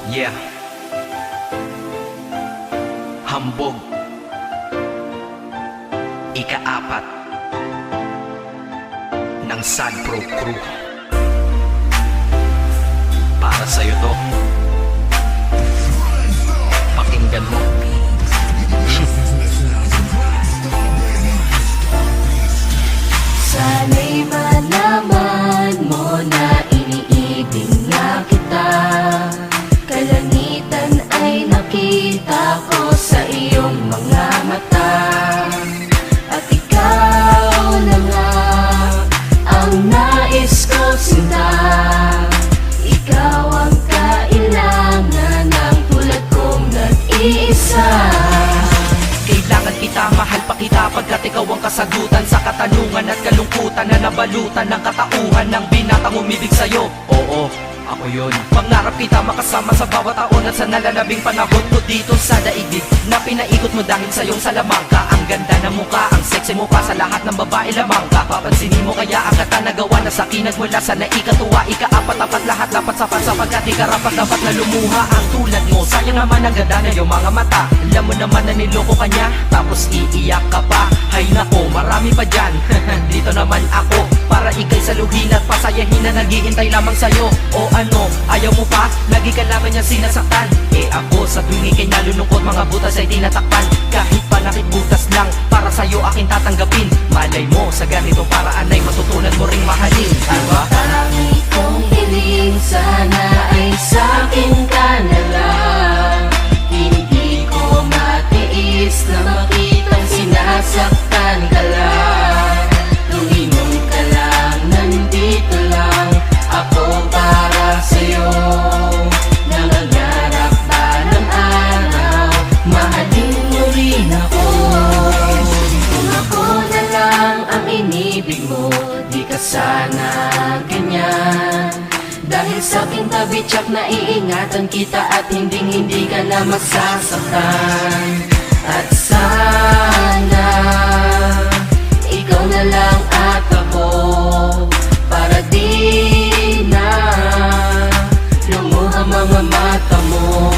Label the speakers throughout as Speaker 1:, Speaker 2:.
Speaker 1: Yeah. Hambog. Ika-4 ng Sad Pro Crew. Para sa'yo to. Pakinggan mo.
Speaker 2: Sana'y malaman mo na iniibig na kita. Kalangitan ay nakita ko sa iyong mga mata. At ikaw na nga ang nais ko sinta. Ikaw ang kailangan ng tulad kong nag-iisa.
Speaker 1: Kailangan kita, mahal pa kita pagkat ikaw ang kasagutan sa katanungan at kalungkutan na nabalutan ng katauhan ng binatang umibig sa'yo. Oo, ako yun. Pangarap kita makasama sa bawat taon at sa nalalabing panahon ko dito sa daigdig na pinaikot mo dahil sa iyong salamangka. Ang ganda ng mukha, ang sexy mo pa sa lahat ng babae lamang ka. Papansinin mo kaya ang katanagawa na sa akin nagmula sa naikatuwa. Ika-4 lahat dapat sapat sapagkat ikarapat dapat na lumuha ang tulad mo. Sayang naman ang ganda na iyong mga mata. Alam mo naman na niloko ka niya, tapos iiyak ka pa. Hay nako, marami pa dyan. Dito naman ako para ikay saluhin at pasayahin na naghihintay lamang sa'yo. O ano, ayaw mo pa? Lagi ka naman niya sinasaktan. Eh ako sa tuwing ikay nalulungkot, mga butas ay tinatakpan. Kahit panakit butas lang, para sa'yo aking tatanggapin. Malay mo, sa ganitong paraan ay matutunan mo ring mahalin, diba?
Speaker 2: Tangi kong hiling sana ay sa'kin ka na lang. Hindi ko matiis na makitang sinasaktan ka lang. Lumingon ka lang, nandito lang ako para sa'yo. Nangangarap ba ng araw, mahalin mo rin ako. Kung ako na lang ang inibig mo, di ka sana ganyan. Dahil sa aking tabi tsak na iingatan kita at hindi ka na masasaktan. At sana ikaw na lang at ako, para di na lumuha mga mata mo.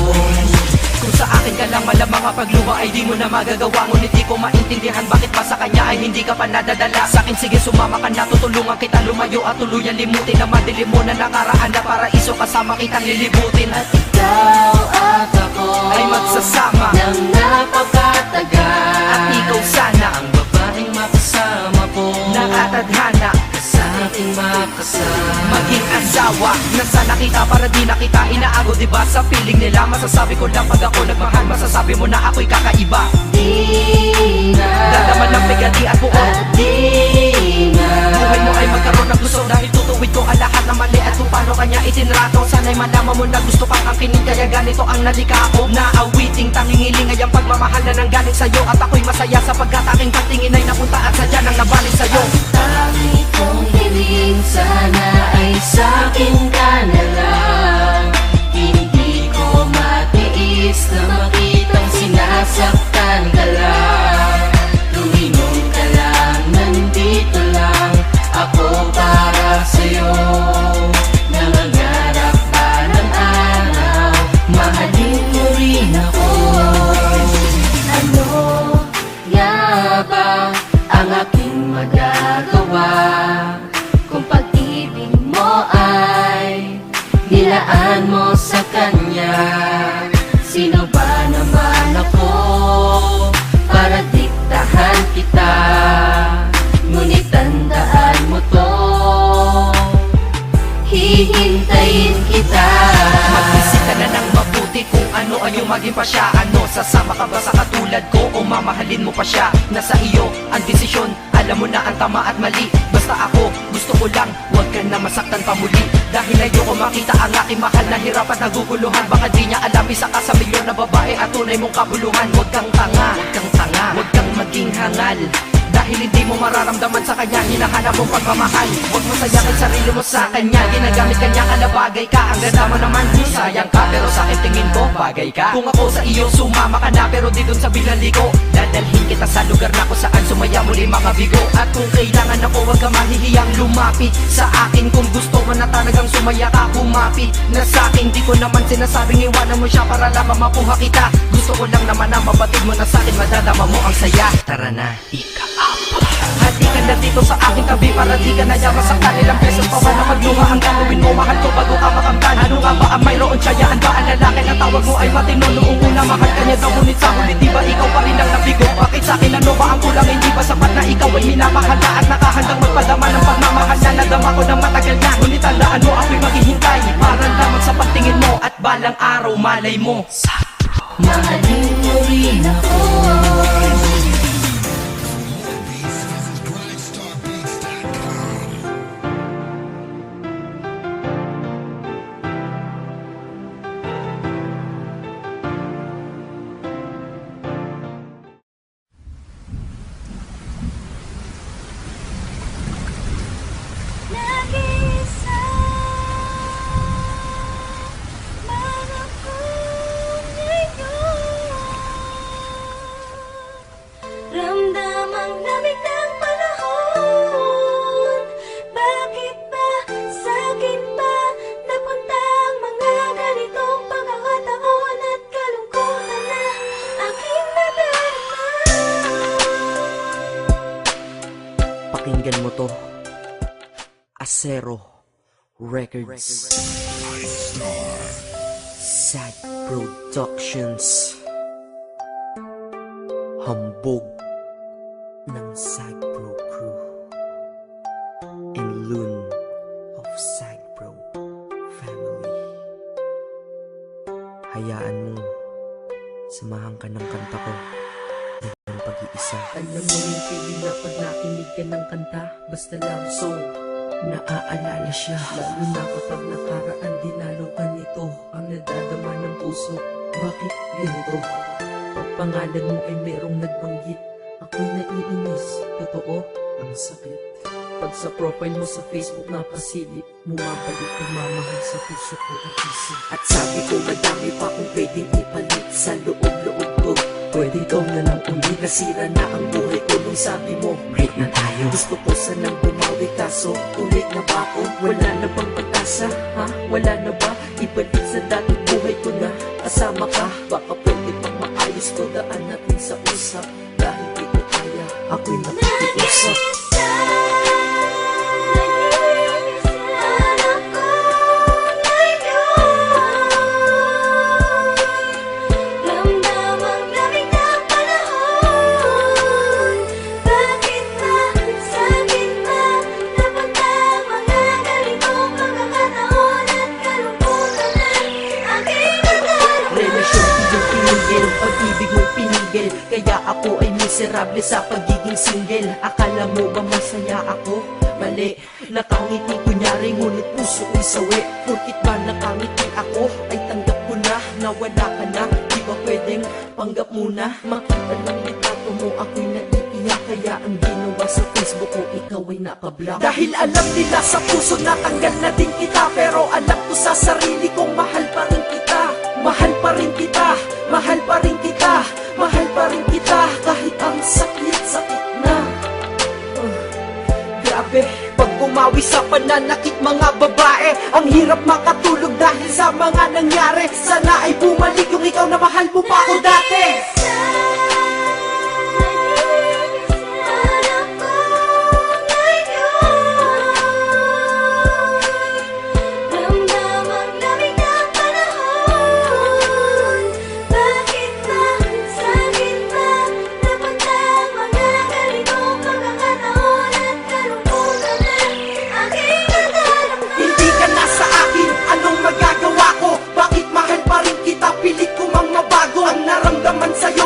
Speaker 1: Kung sa akin ka lang malamang kapag luha ay di mo na magagawa. Ngunit di ko maintindihan bakit pa sa kanya ay hindi ka pa nadadala. Sa akin sige sumama ka na, tutulungan kita lumayo at tuluyan limutin na madilim mo na nakaraan na paraiso kasama kitang lilibutin.
Speaker 2: At ikaw at ako
Speaker 1: ay magsasama
Speaker 2: ng napakatagal.
Speaker 1: at ikaw sana
Speaker 2: ang babaeng makasama ko,
Speaker 1: nakatadhana
Speaker 2: sa ating makasama.
Speaker 1: maging asawa na sana kita para di na kita inaago. Diba sa feeling nila masasabi ko lang pag ako nagmahal, masasabi mo na ako'y kakaiba.
Speaker 2: Di na
Speaker 1: Dalaman ng bigati at buo,
Speaker 2: at di na
Speaker 1: buhay mo ay magkaroon ng gusto dahil tutuwid ko ang lahat ng mali at kung paano kanya itinrato. Sana'y malaman mo na gusto kang angkinin kaya ganito ang nalika ko. Naawiting tangingiling ay ang pagmamahal na nanggaling sa'yo at ako'y masaya sapagkat aking pagtingin ay napunta at sadya nang nabalik sa'yo.
Speaker 2: tangi kong hiling sana ay sa'kin ka na lang. Hindi ko matiis na makitang sinasaktan ka lang. Lumingon ka lang, nandito lang ako para sa'yo. Nangangarap ba ng araw, mahalin mo rin ako. Ano nga ba ang aking magagawa kung pag-ibig mo ay nilaan mo sa kanya? Sino ba naman ako para diktahan kita? Ngunit tandaan mo to, hihintayin kita.
Speaker 1: Mag-isip ka na ng mabuti kung ano ay yung maging pa siya. Ano, sasama ka ba sa katulad ko o mamahalin mo pa siya? Nasa iyo ang desisyon, alam mo na ang tama at mali. Basta ako, gusto ko lang, huwag ka na masaktan pa muli. Dahil ayoko makita ang aking mahal na hirap at naguguluhan. Baka di niya alam, isa ka sa milyon na babae at tunay mong kabuluhan. Huwag kang tanga, huwag kang tanga, huwag kang maging hangal. Dahil Dahil hindi mo mararamdaman sa kanya hinahanap mong pagmamahal. Huwag mo sayangin sarili mo sa kanya, ginagamit kanya ka na bagay ka. Ang ganda mo naman, sayang ka, pero sa akin tingin ko bagay ka. Kung ako sa iyo sumama ka na, pero di dun sa binaliko, dadalhin kita sa lugar na kung saan sumaya muli mga bigo. At kung kailangan ako, huwag ka mahihiyang lumapit sa akin. Kung gusto mo na talagang sumaya ka, humapit na sa akin. Di ko naman sinasabing iwanan mo siya para lamang makuha kita. Gusto ko lang naman na mabatid mo na sa akin, madadama mo ang saya. Tara na, ika-up. Hati ka na dito sa aking tabi para di ka nayaman sa kanilang beses pa ba na magluha. Ang gagawin mo, mahal ko bago ka makamtan. Ano nga ba ang mayroon, tsayaan ba ang lalaki na tawag mo ay matino? Noong una mahal ka niya daw, ngunit sa huli di ba ikaw pa rin ang nabigo? Bakit sa akin ano ba ang kulang? Hindi ba sapat na ikaw ay minamahal na at nakahandang magpadama ng pagmamahal na nadama ko na matagal na? Ngunit tandaan mo ako'y maghihintay para lamang sa pagtingin mo at balang araw malay mo
Speaker 2: Mahalin mo rin ako.
Speaker 3: Nag-isa, mga ko ngayon. Ramdam ang lamig ng panahon. Bakit ba sa'kin ba napunta ang mga ganitong pagkakataon at kalungkutan na aking nadarama?
Speaker 1: Pakinggan mo to, Acero Records, Sad Productions, hambog ng Sad Pro Crew, and Loon of Sad Pro Family. Hayaan mong samahan ka ng kanta ko ng pag-iisa.
Speaker 4: Alam mo yung feeling na pag nakinig ka ng kanta, basta love song, naaalala siya. Lalo na kapag nakaraan, dinalo ka nito. Ang nadadama ng puso, bakit ganito? Pag pangalan mo ay merong nagbanggit, ako'y naiinis, totoo, ang sakit. Pag sa profile mo sa Facebook napasilip, bumabalik ang mamahal sa puso ko at isip. At sabi ko madami pa kung pwedeng ipalit sa loob-loob ko. Pwede daw na lang uli, nasira na ang buhay ko nung sabi mo break na tayo. Gusto ko sanang bumawi kaso ulit na ba ako? Wala na bang pag-asa? Ha? Wala na ba? Ibalik sa dating buhay ko na kasama ka. Baka pwede pang maayos ko, daan natin sa usap. Dahil di ko kaya, ako'y nakikiusap. Pag-ibig mo'y pinigil, kaya ako ay miserable sa pagiging single. Akala mo ba masaya ako? Mali, nakangiti kunyari ngunit puso ko'y sawi. Porkit ba nakangiti ako ay tanggap ko na wala ka na. Di ba pwedeng panggap muna? Makita ng litrato mo ako'y naiiyak, kaya ang ginawa sa Facebook ko ikaw ay nakablock. Dahil alam nila sa puso natanggal na din kita, pero alam ko sa sarili kong mahal pa rin kita. Mahal pa rin kita, mahal pa rin kita, mahal pa rin kita, kahit ang sakit-sakit na. Grabe, pag bumawi sa pananakit mga babae, ang hirap makatulog dahil sa mga nangyari. Sana ay bumalik yung ikaw na mahal mo pa ako dati. Pilit ko mang mabago ang naramdaman sa'yo.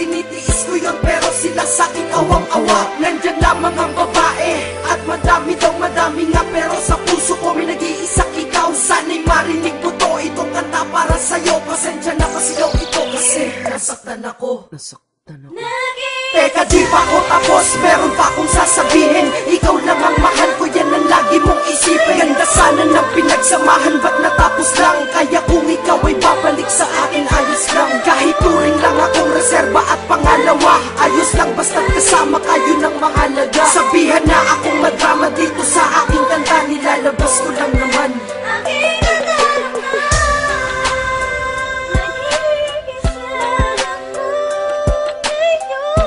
Speaker 1: tinitiis ko yun pero sila sa'kin awang-awa. Nandyan lamang ang babae at madami daw madami nga, pero sa puso ko may nag-iisang ikaw. Sana'y marinig mo to, itong kanta para sa'yo. Pasensya na kasi daw ito kasi nasaktan ako.
Speaker 4: Nasaktan ako.
Speaker 1: Teka, di pa ako tapos, meron pa akong sasabihin. Ikaw lang ang mahal ko, yan ang lagi mong isipin. Ganda sana ng pinagsamahan, ba't natapos lang? Kaya kung ikaw ay babalik sa akin, ayos lang. Kahit turing lang akong reserba at pangalawa, ayos lang basta't kasama kayo ng mahalaga. Sabihan na akong madrama dito sa aking kanta, nilalabas ko lang naman.
Speaker 3: Aking nadarama, nag-iisa ako ngayon.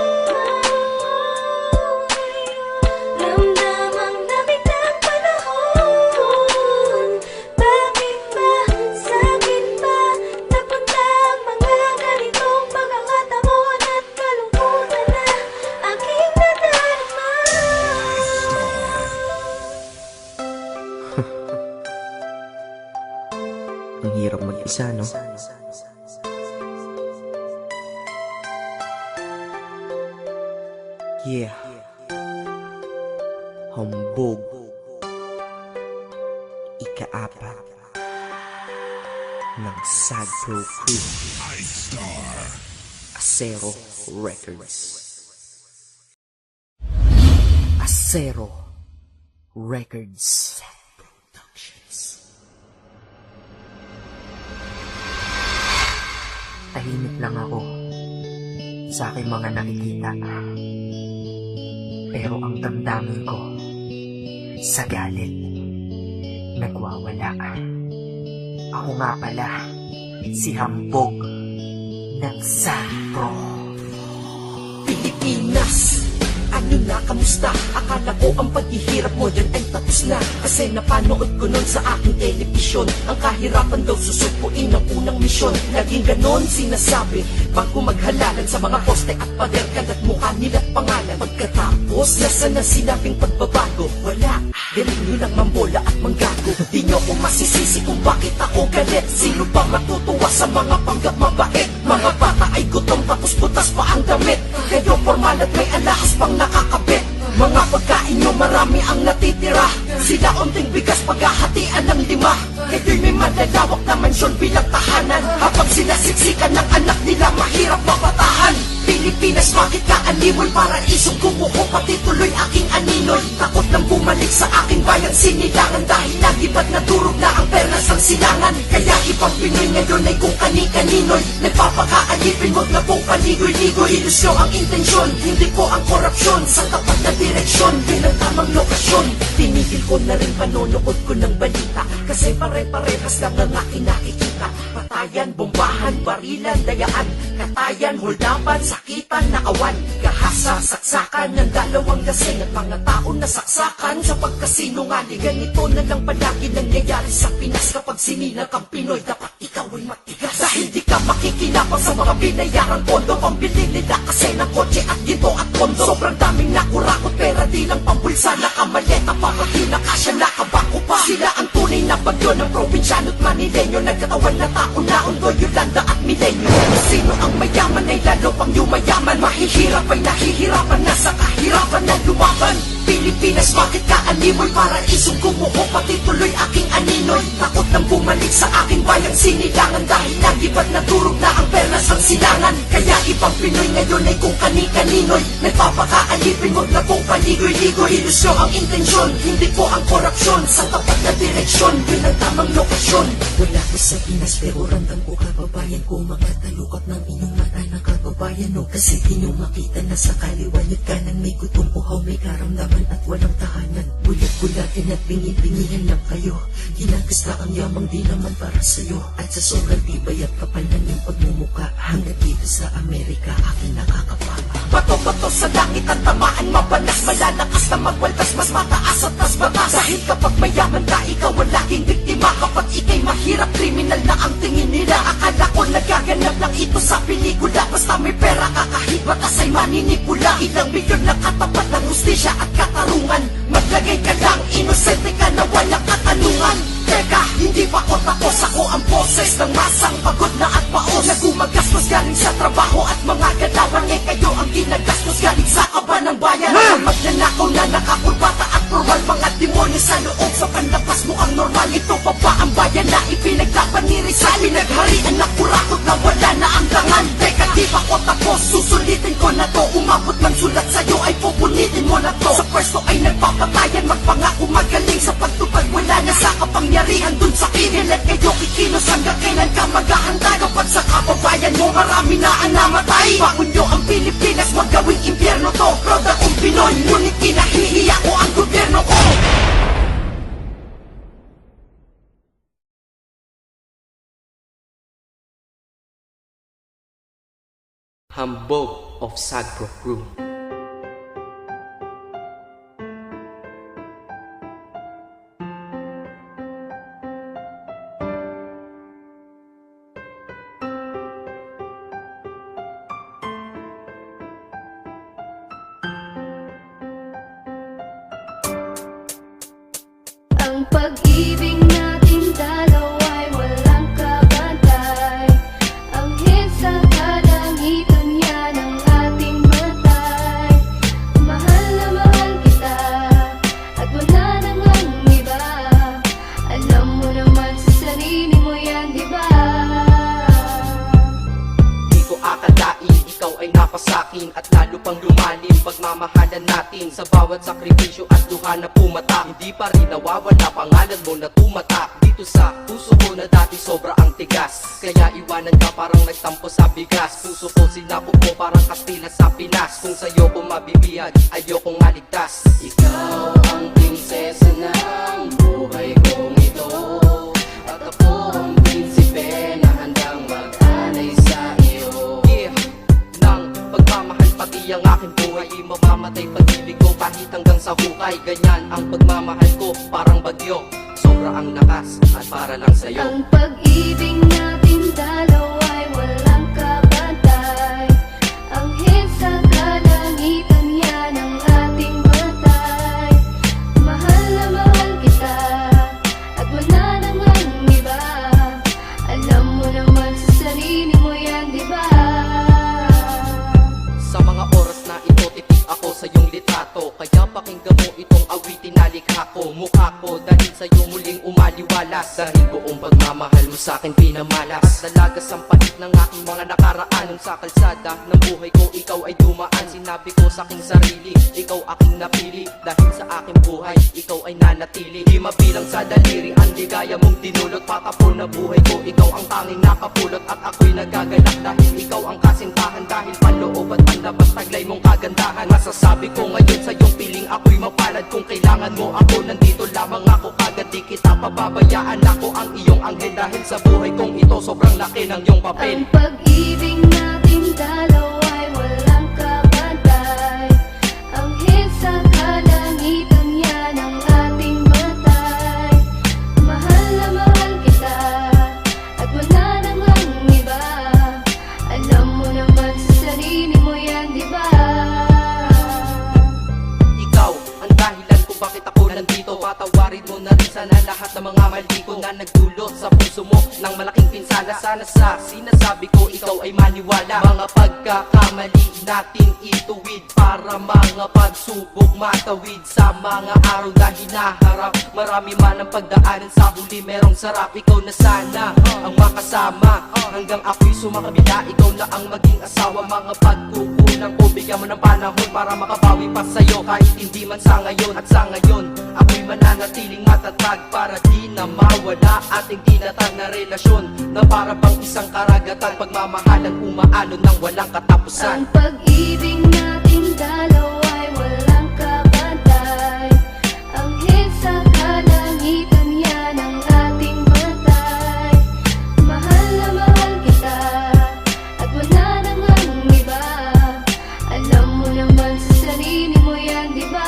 Speaker 3: Ramdamang lamig ng panahon. Bakit ba, sa'kin ba, napunta ang mga ganitong pagkakataon at kalungkutan na aking nadarama?
Speaker 4: Ang hirap mag-isa, no? Yeah. Humbog. Ika-apat ng Sad Pro Crew. Acero Records. Acero Records. Tahimik lang ako sa aking mga nakikita. Pero ang damdamin ko sa galit nagwawala. Ako nga pala si Hambog ng Sapro.
Speaker 1: Pilipinas, ano na, kamusta? Akala ko ang paghihirap mo dyan ay tapos na, kasi napanood ko nun sa aking television. Ang kahirapan daw susupuin ang unang misyon. Naging ganon sinasabi bago maghalalan sa mga poste at pader, kagat mukha nila at pangalan. Pagkatapos, nasa na sinabing pagbabago? Wala, galing nyo lang mambola at manggago. Di nyo ko masisisi kung bakit ako galit. Sino ba matutuwa sa mga panggap mabait? Mga bata ay gutom tapos butas pa ang damit. Kayo formal at may alahas pang nakakabit. Mga pagkain nyo marami ang natitira. Sila unting bigas paghahatian ng 5. Kayo'y may malalawak na mansyon bilang tahanan, habang sila siksikan ng anak nila mahirap mapatahan. Pilipinas, bakit ka animoy? Para isong kumuho, pati tuloy aking aninoy. Takot nang bumalik sa aking bayan, sinilangan dahil nagibad na durog na ang perlas ng silangan. Kaya ibang Pinoy ngayon ay kung kani-kaninoy nagpapakaalipin, wag na pong paligoy-ligoy. Ilusyon ang intensyon, hindi po ang korupsyon. Sa tapat na direksyon, bilang tamang lokasyon. Tinigil ko na rin panonood ko ng balita, kasi pare-parehas lang ang aking nakikita. Patayan, bombahan, barilan, dayaan, katayan, holdapan, sakitan, nakawan, gahasa, saksakan ng dalawang lasing at mga taon na saksakan sa pagkasinungaling. Ganito na lang palagi nangyayari sa Pinas. Kapag sinilang kang Pinoy, dapat ikaw ay matigas. Dahil di ka makikinabang sa mga binayarang pondo, pambili nila kasi ng kotse at ginto at kondo. Sobrang daming nakurakot, pera di lang pambulsa. Nakamaleta pa, pati nakasya, nakabako pa. Sila ang tunay na bagyo ng probinsyano at Manileño. Nagkatawan na tao na undo, Yolanda at Milenyo. Sino ang mayaman ay lalo pang yumayaman. Mahihirap ay nahihirapan na sa kahirapan na lumaban. Pilipinas, bakit ka animoy? Para isong kumuho, pati tuloy aking aninoy. Takot nang bumalik sa aking bayang sinilangan, dahil nagibad na durog na ang perlas ng silangan. Kaya ibang Pinoy ngayon ay kung kani-kaninoy nagpapakaalipin, wag na pong paligoy-ligoy. Ilusyon ang intensyon, hindi po ang korupsyon. Sa tapat na direksyon, yun ang tamang lokasyon. Wala ko sa Pinas pero ramdam ko kababayan ko. Magkatalukot ng inyong mata ng kababayan no. Kasi di nyo makita na sa kaliwanag kanan may gutom, uhaw, may karamdaman at walang tahanan. Bulat-bulatin at bingi-bingihan lang kayo. Ginagasta ang yamang di naman para sa'yo. At sa sobrang tibay at kapal ng iyong pagmumuka, hanggang dito sa Amerika aking nakakapapa. Bato-bato sa langit at tamaan mabanas, malalakas na magwaldas, mas mataas at mas batas. Dahil kapag mayaman ka, ikaw ang laging biktima. Kapag ikay mahirap, kriminal na ang tingin nila. Akala ko nagaganap lang ito sa pelikula. Basta may pera ka kahit batas ay maninipula. Ilang milyon na katapat ng hustisya at katarungan. Maglagay ka lang, inosente ka na walang katanungan. Teka, hindi pa ako tapos. Ako ang boses ng masang pagod na at paos na gumagastos galing sa trabaho at mga galawan. Eh kayo ang ginagastos galing sa kaba ng bayan. Ang magnanakaw na nakakurbata at formal. Mga demonyo sa loob, sa panlabas mo ang normal. Ito pa ba ang bayan na ipinaglaban ni Rizal? Pinagharian na kurakot na wala na ang dangan. Teka, di pa ko tapos, susulitin ko na to. Umabot man sulat sa'yo ay pupunitin mo na to. Sa pwesto ay nagpapatayan, magpangako magaling. Sa pagtupad wala na sa kapangyarihan dun sa kinilat. Kayo kikilos hanggang kailan ka maghahanda. Kapag sa kababayan mo marami na ang namatay. Bangon nyo ang Pilipinas, magawing impyerno to. Proud akong Pinoy, ngunit kinahihiya ko ang gobyerno ko.
Speaker 5: Hambog of Sagpro Crew.
Speaker 3: Ang pag-ibig natin dalaw ay walang kabantay. Ang sa kalangitan yan ang ating matay. Mahal na mahal kita at wala nang ang iba. Alam mo naman sa sarili mo yan, di ba?
Speaker 5: Di ko akalain, ikaw ay napasakin at lalo pang lumalim pagmamahalan natin. Sa bawat sakripisyo at luha na pumata, hindi pa rin nawawala pangalan mo na tumatak dito sa puso ko na dati sobra ang tigas. Kaya iwanan ka parang nagtampo sa bigas. Puso ko sinapok mo parang Kastila sa Pinas. Kung sa'yo ko mabibiyag, ayokong maligtas. Ikaw ang prinsesa ng buhay kong ito, at ako ang prinsipe na handang mag-anay sa iyo. Yeah, ng pagmamahal pati ang aking buhay, di mamamatay pag-ibig ko kahit hanggang sa hukay. Ganyan ang pagmamahal ko, parang bagyo, sobra ang lakas at para lang sa'yo.
Speaker 3: Ang pag-ibig natin dalaw ay walang kabantay. Ang sa kalangitan yan ang ating matay. Mahal na mahal kita at wala nang ang iba. Alam mo naman sa sarili mo yan, di ba?
Speaker 5: Sa mga oras na ito, titik ako sa iyong litrato. Kaya pakinggan mo itong awitin na likha ko. Mukha ko dahil sa'yo muling umaliwalas. Dahil buong pagmamahal mo sa'kin pinamalas. Dalagas ang pahit ng aking mga nakaraan. Nung sa kalsada ng buhay ko, ikaw ay dumaan. Sinabi ko sa aking sarili, ikaw aking napili. Dahil sa aking buhay, ikaw ay nanatili. Di mabilang sa daliri ang ligaya mong dinulot. Patapon na buhay ko, ikaw ang tanging nakapulot. At ako'y nagagalak dahil ikaw ang kasintahan. Dahil panloob at panlabas taglay mong kagandahan. Masasabi ko ngayon sa iyong piling ako'y mapalad. Kung kailangan mo ako, nandito lamang ako. Kagad di kita pababayaan, ako ang iyong anghel. Dahil sa buhay kong ito, sobrang laki ng iyong papel.
Speaker 3: Ang pag-ibig natin dalaw ay walang kabantay. Ang sa kalangitan yan ang ating matay. Mahal na mahal kita at wala nang ang iba. Alam mo naman sa sarili mo yan, di ba?
Speaker 5: Ikaw ang dahilan kung bakit ako nandito. Patawarin mo na rin sana lahat ng mga mali ko na nagdulot sa puso mo ng malaking pinsala. Sana sa sinasabi ko ikaw ay maniwala. Mga pagkakamali natin ituwid para mga pagsubok matawid. Sa mga araw na hinaharap, marami man ang pagdaanan, sa huli merong sarap. Ikaw na sana ang makasama hanggang ako'y sumakabila. Ikaw na ang maging asawa. Mga pagkukulang ko, bigyan mo ng panahon para makabawi pa sa'yo. Kahit hindi man sa ngayon, at sa ngayon ako'y mananatiling matatag para di na mawala ating tinatag na relasyon na para bang isang karagatan. Pagmamahalan umaalon ng walang katapusan.
Speaker 3: Ang pag-ibig natin dalaw ay walang kabantay. Ang sa kalangitan yan ang ating matay. Mahal na mahal kita at wala nang ang iba. Alam mo naman sa sarili mo yan, di ba?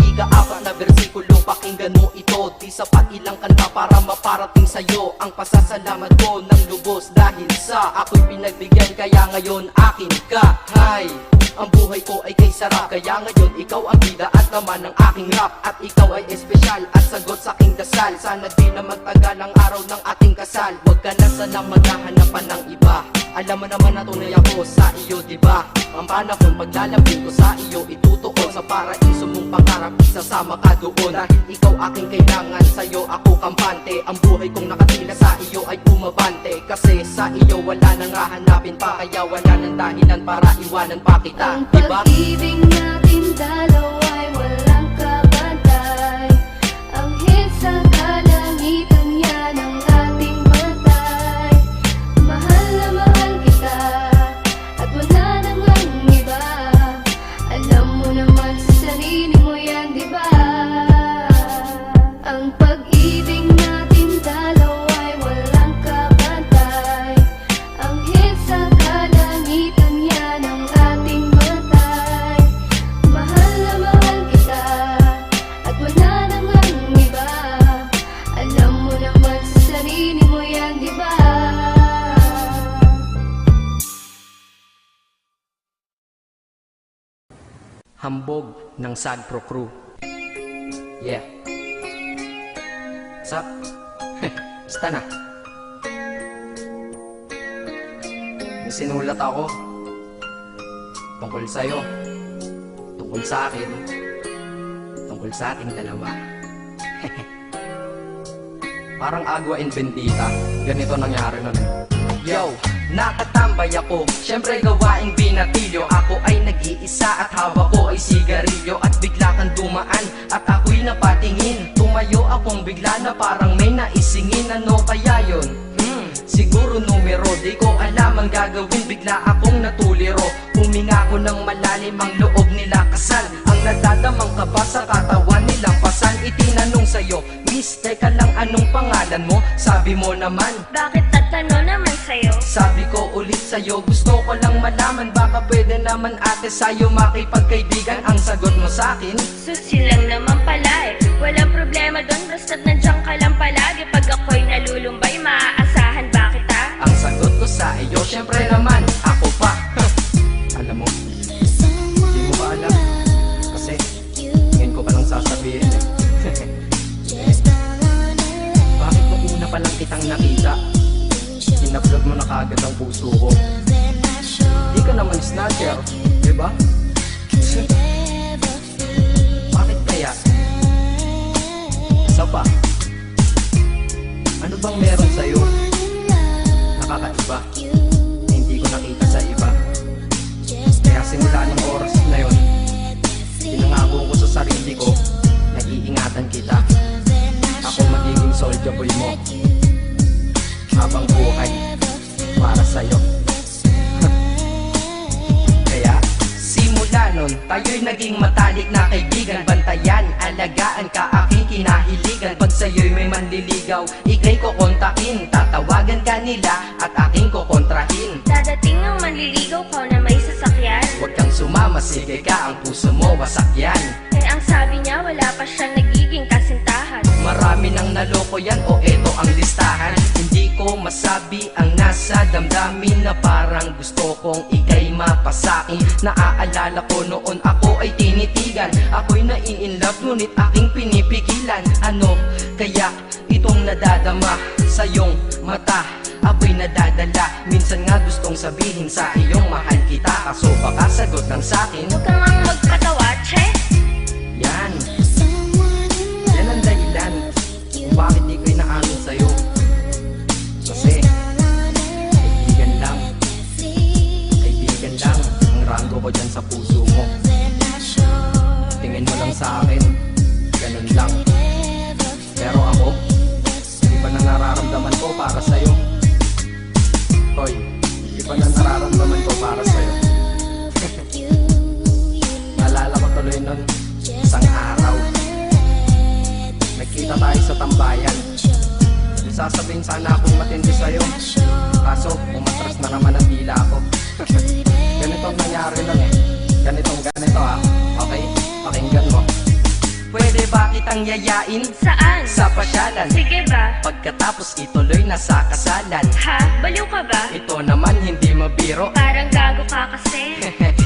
Speaker 5: Ika-apat na bersikulo, pakinggan mo ito. Di sapat ilang kanta para maparating sa'yo ang pasasalamat ko ng lubos. dahil sa ako'y pinagbigyan, kaya ngayon akin ka. Hay, ang buhay ko ay kay sarap, kaya ngayon ikaw ang bida at naman ng aking rap. At ikaw ay espesyal at sagot sa aking dasal. Sana di na magtagal ang araw ng ating kasal. Huwag ka na sanang maghahanapan ng iba. Alam mo naman na tunay ako sa iyo, diba? Ang panahon paglalapit ko sa iyo, itutuon sa paraiso mong pangarap, isasama ka doon. Dahil ikaw aking kailangan, sa'yo ako kampante. Ang buhay kong nakatila sa iyo ay bumabante. Kasi sa iyo wala nang hahanapin pa, kaya wala nang dahilan para iwanan pa kita,
Speaker 3: Ang
Speaker 5: diba?
Speaker 3: pag-ibig natin dalawa ay walang kabantay. Ang hit sa kalangitan yan ang ating matay. Mahal na mahal kita at wala nang ang iba. Alam mo naman sa sarili mo yan, diba? Ang pag-ibig natin dalawa ay walang kabantay. Ang hit sa kalangitan yan ang ating matay. Mahal na mahal kita at wala nang ang iba. Alam mo naman sa sarili mo yan, diba?
Speaker 5: Hambog ng Sagpro Crew. Yeah. What's up? Basta na. May sinulat ako tungkol sa'yo, tungkol sa akin, tungkol sa ating dalawa. Parang Agua and Bendita. Ganito nangyari nun eh. Yo, nakatambay ako, syempre gawaing binatilyo. Ako ay nag-iisa at hawak ko ay sigarilyo. At bigla kang dumaan at ako'y napatingin. Tumayo akong bigla na parang may naisingin. Ano kaya yun? Siguro numero, di ko alam ang gagawin. Bigla akong natuliro, huminga ko ng malalim, ang loob nila kasal. Ang nadadamang kaba sa katawan nilang pasan. Itinanong sa'yo, Miss, teka lang, anong pangalan mo? Sabi mo naman,
Speaker 6: Bakit tatano naman sa'yo?
Speaker 5: sabi ko ulit sa'yo, gusto ko lang malaman. Baka pwede naman ate sa'yo makipagkaibigan. Ang sagot mo sa'kin,
Speaker 6: Susi lang naman pala eh. Walang problema doon, basta't nandiyan ka lang palagi. Pag ako'y nalulumbay, maaasahan ba kita?
Speaker 5: ang sagot ko sa iyo, syempre naman, ako pa. Alam mo, di mo ba alam? Kasi, ngayon ko pa lang sasabihin eh. Bakit nung una pa lang kitang nakita, in-upload mo na kaagad ang puso ko? Di ka naman snatcher, di ba? Bakit kaya? Isa pa, ano bang meron sa'yo? Nakakaiba, na hindi ko nakita sa iba. Kaya simula ng oras na yon, pinangako ko sa sarili ko, nag-iingatan kita. Ako magiging soldier boy mo habang buhay para sa'yo. Kaya simula nun, tayo'y naging matalik na kaibigan. Bantayan, alagaan ka, aking kinahiligan. Pag sa'yo'y may manliligaw, ika'y kukontakin. Tatawagan ka nila at aking kukontrahin.
Speaker 6: Dadating ang manliligaw ko na may sasakyan.
Speaker 5: Huwag kang sumama, sige ka, ang puso mo wasak yan.
Speaker 6: Eh ang sabi niya, wala pa siyang nagiging kasintahan.
Speaker 5: Marami nang naloko yan, o eto ang listahan. Hindi ko masabi ang nasa damdamin, na parang gusto kong ika'y mapasakin. Naaalala ko noon ako ay tinitigan, ako'y nai-inlove ngunit aking pinipigilan. Ano kaya itong nadadama sa iyong mata? Ako'y nadadala, minsan nga gustong sabihin sa iyong mahal kita. Kaso baka sagot lang sa'kin,
Speaker 6: Huwag kang ang magpatawa, che.
Speaker 5: yan ang dahilan kung bakit di ko inaamin sa'yo. Kasi kaibigan lang ang rango ko dyan sa puso mo. Tingin mo lang sa akin, ganun lang. Pero ako, iba na nararamdaman ko para sa'yo. Hoy, iba na nararamdaman ko para sa'yo. Naalala ko tuloy nun, isang araw nagkita tayo sa tambayan. Sasabihin sana akong matindi sa'yo, kaso umatras na naman ang dila ko. Ganito ang nangyari lang eh. Ganito ha, okay? Pakinggan mo. Pwede ba kita
Speaker 1: kitang yayain
Speaker 6: Saan?
Speaker 1: sa pasyalan.
Speaker 6: Sige ba?
Speaker 1: Pagkatapos ituloy na sa kasalan.
Speaker 6: Ha? Baliw ka ba?
Speaker 1: Ito naman hindi mabiro.
Speaker 6: Parang gago ka kasi.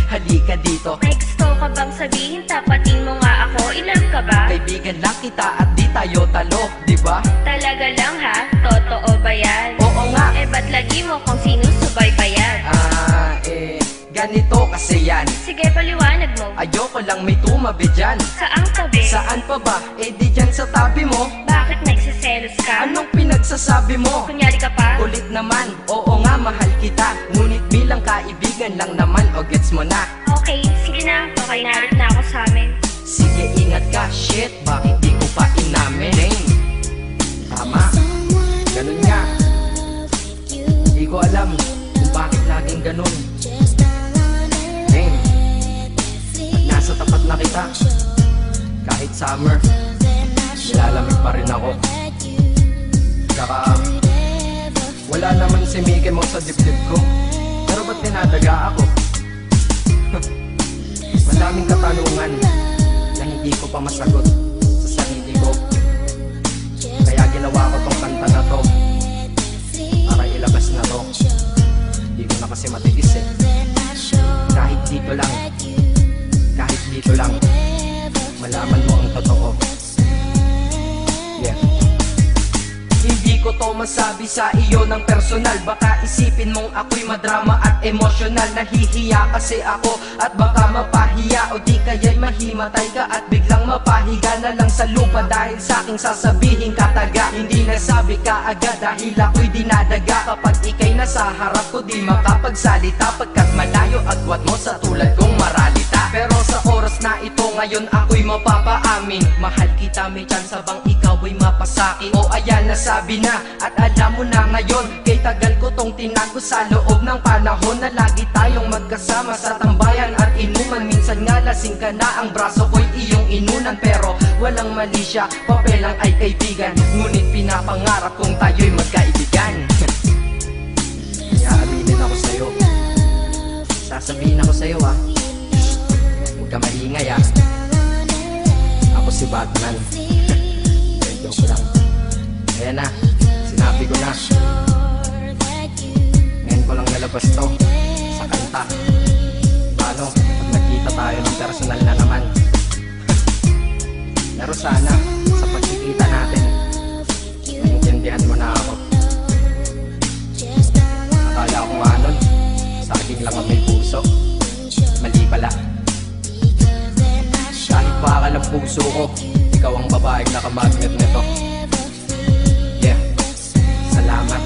Speaker 1: Halika dito.
Speaker 6: May gusto ka bang sabihin? Tapatin mo nga ako. I-love ka ba?
Speaker 1: Kaibigan lang kita at di tayo talo, di ba?
Speaker 6: Talaga lang ha? Totoo ba yan?
Speaker 1: Oo nga.
Speaker 6: Eh ba't lagi mo kung sinusubaybayan?
Speaker 1: Ganito kasi yan.
Speaker 6: Sige, paliwanag mo.
Speaker 1: Ayoko lang may tumabi dyan.
Speaker 6: Saang tabi?
Speaker 1: Saan pa ba? Di dyan sa tabi mo.
Speaker 6: Bakit nagsiselos ka?
Speaker 1: Anong pinagsasabi mo?
Speaker 6: Kunyari ka pa?
Speaker 1: Kulit naman, oo nga mahal kita. Ngunit bilang kaibigan lang naman, o gets mo na.
Speaker 6: Okay, sige na. Okay, narit na ako sa amin.
Speaker 1: Sige ingat ka, shit, bakit di ko pa inamin? Dang. Tama, ganun nga. Di ko alam kung bakit laging ganun. Dang. Nasa tapat na kita. Kahit summer, nilalamig pa rin ako. Saka wala naman si Mickey Mouse sa dibdib ko. Pero ba't dinadaga ako? Madaming katanungan na hindi ko pa masagot sa sarili ko. Kaya ginawa ko tong kanta na to para ilabas na to. Hindi ko na kasi matiis eh. Kahit dito lang malaman mo ang totoo. Yeah. Hindi ko to masabi sa iyo ng personal. Baka isipin mong ako'y madrama at emosyonal. Nahihiya kasi ako at baka mapahiya, o di kaya'y mahimatay ka at biglang mapahiga na lang sa lupa dahil sa aking sasabihin kataga. Hindi nasabi ka agad dahil ako'y dinadaga. Kapag ika'y nasa harap ko di makapagsalita, pagkat malayo agwat mo sa tulad kong maralita. Pero sa oras na ito ngayon ako'y mapapaamin, mahal kita, may tsansa bang ikaw ay mapasakin? O ayan, nasabi na at alam mo na ngayon. Kay tagal ko tong tinago sa loob ng panahon na lagi tayong magkasama sa tambayan at inuman. Minsan nga lasing ka na, ang braso ko'y iyong inunan. Pero walang mali siya, papel lang ay kaibigan. Ngunit pinapangarap kong tayo'y magkaibigan. Kaya aminin ako sa'yo, sasabihin ako sa'yo ha. Huwag ka maingay ha. Ako si Batman. Joke lang. Ayan na, sinabi ko na. Ngayon ko lang nalabas to sa kanta. Paano pag nakita tayo ng personal na naman? Pero sana sa pagkikita natin, maintindihan mo na ako. Akala ko nga nun, sa akin lang ang may puso. Mali pala. Kahit bakal ang puso ko, ikaw ang babaeng nakamagnet nito. Yeah, salamat.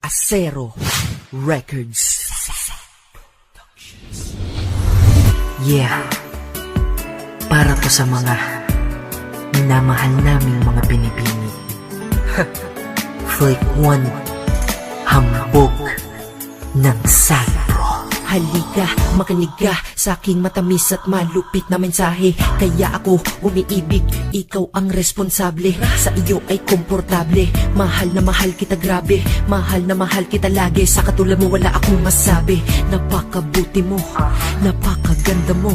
Speaker 4: Acero Records. Yeah, para to sa mga minamahal naming mga binibini. Flick 1, hambog ng Sagpro. Halika, makinig ka sa aking matamis at malupit na mensahe. Kaya ako umiibig, ikaw ang responsable. Sa iyo ay komportable, mahal na mahal kita grabe. Mahal na mahal kita lagi, sa katulad mo wala akong masabi. Napakabuti mo, napakaganda mo.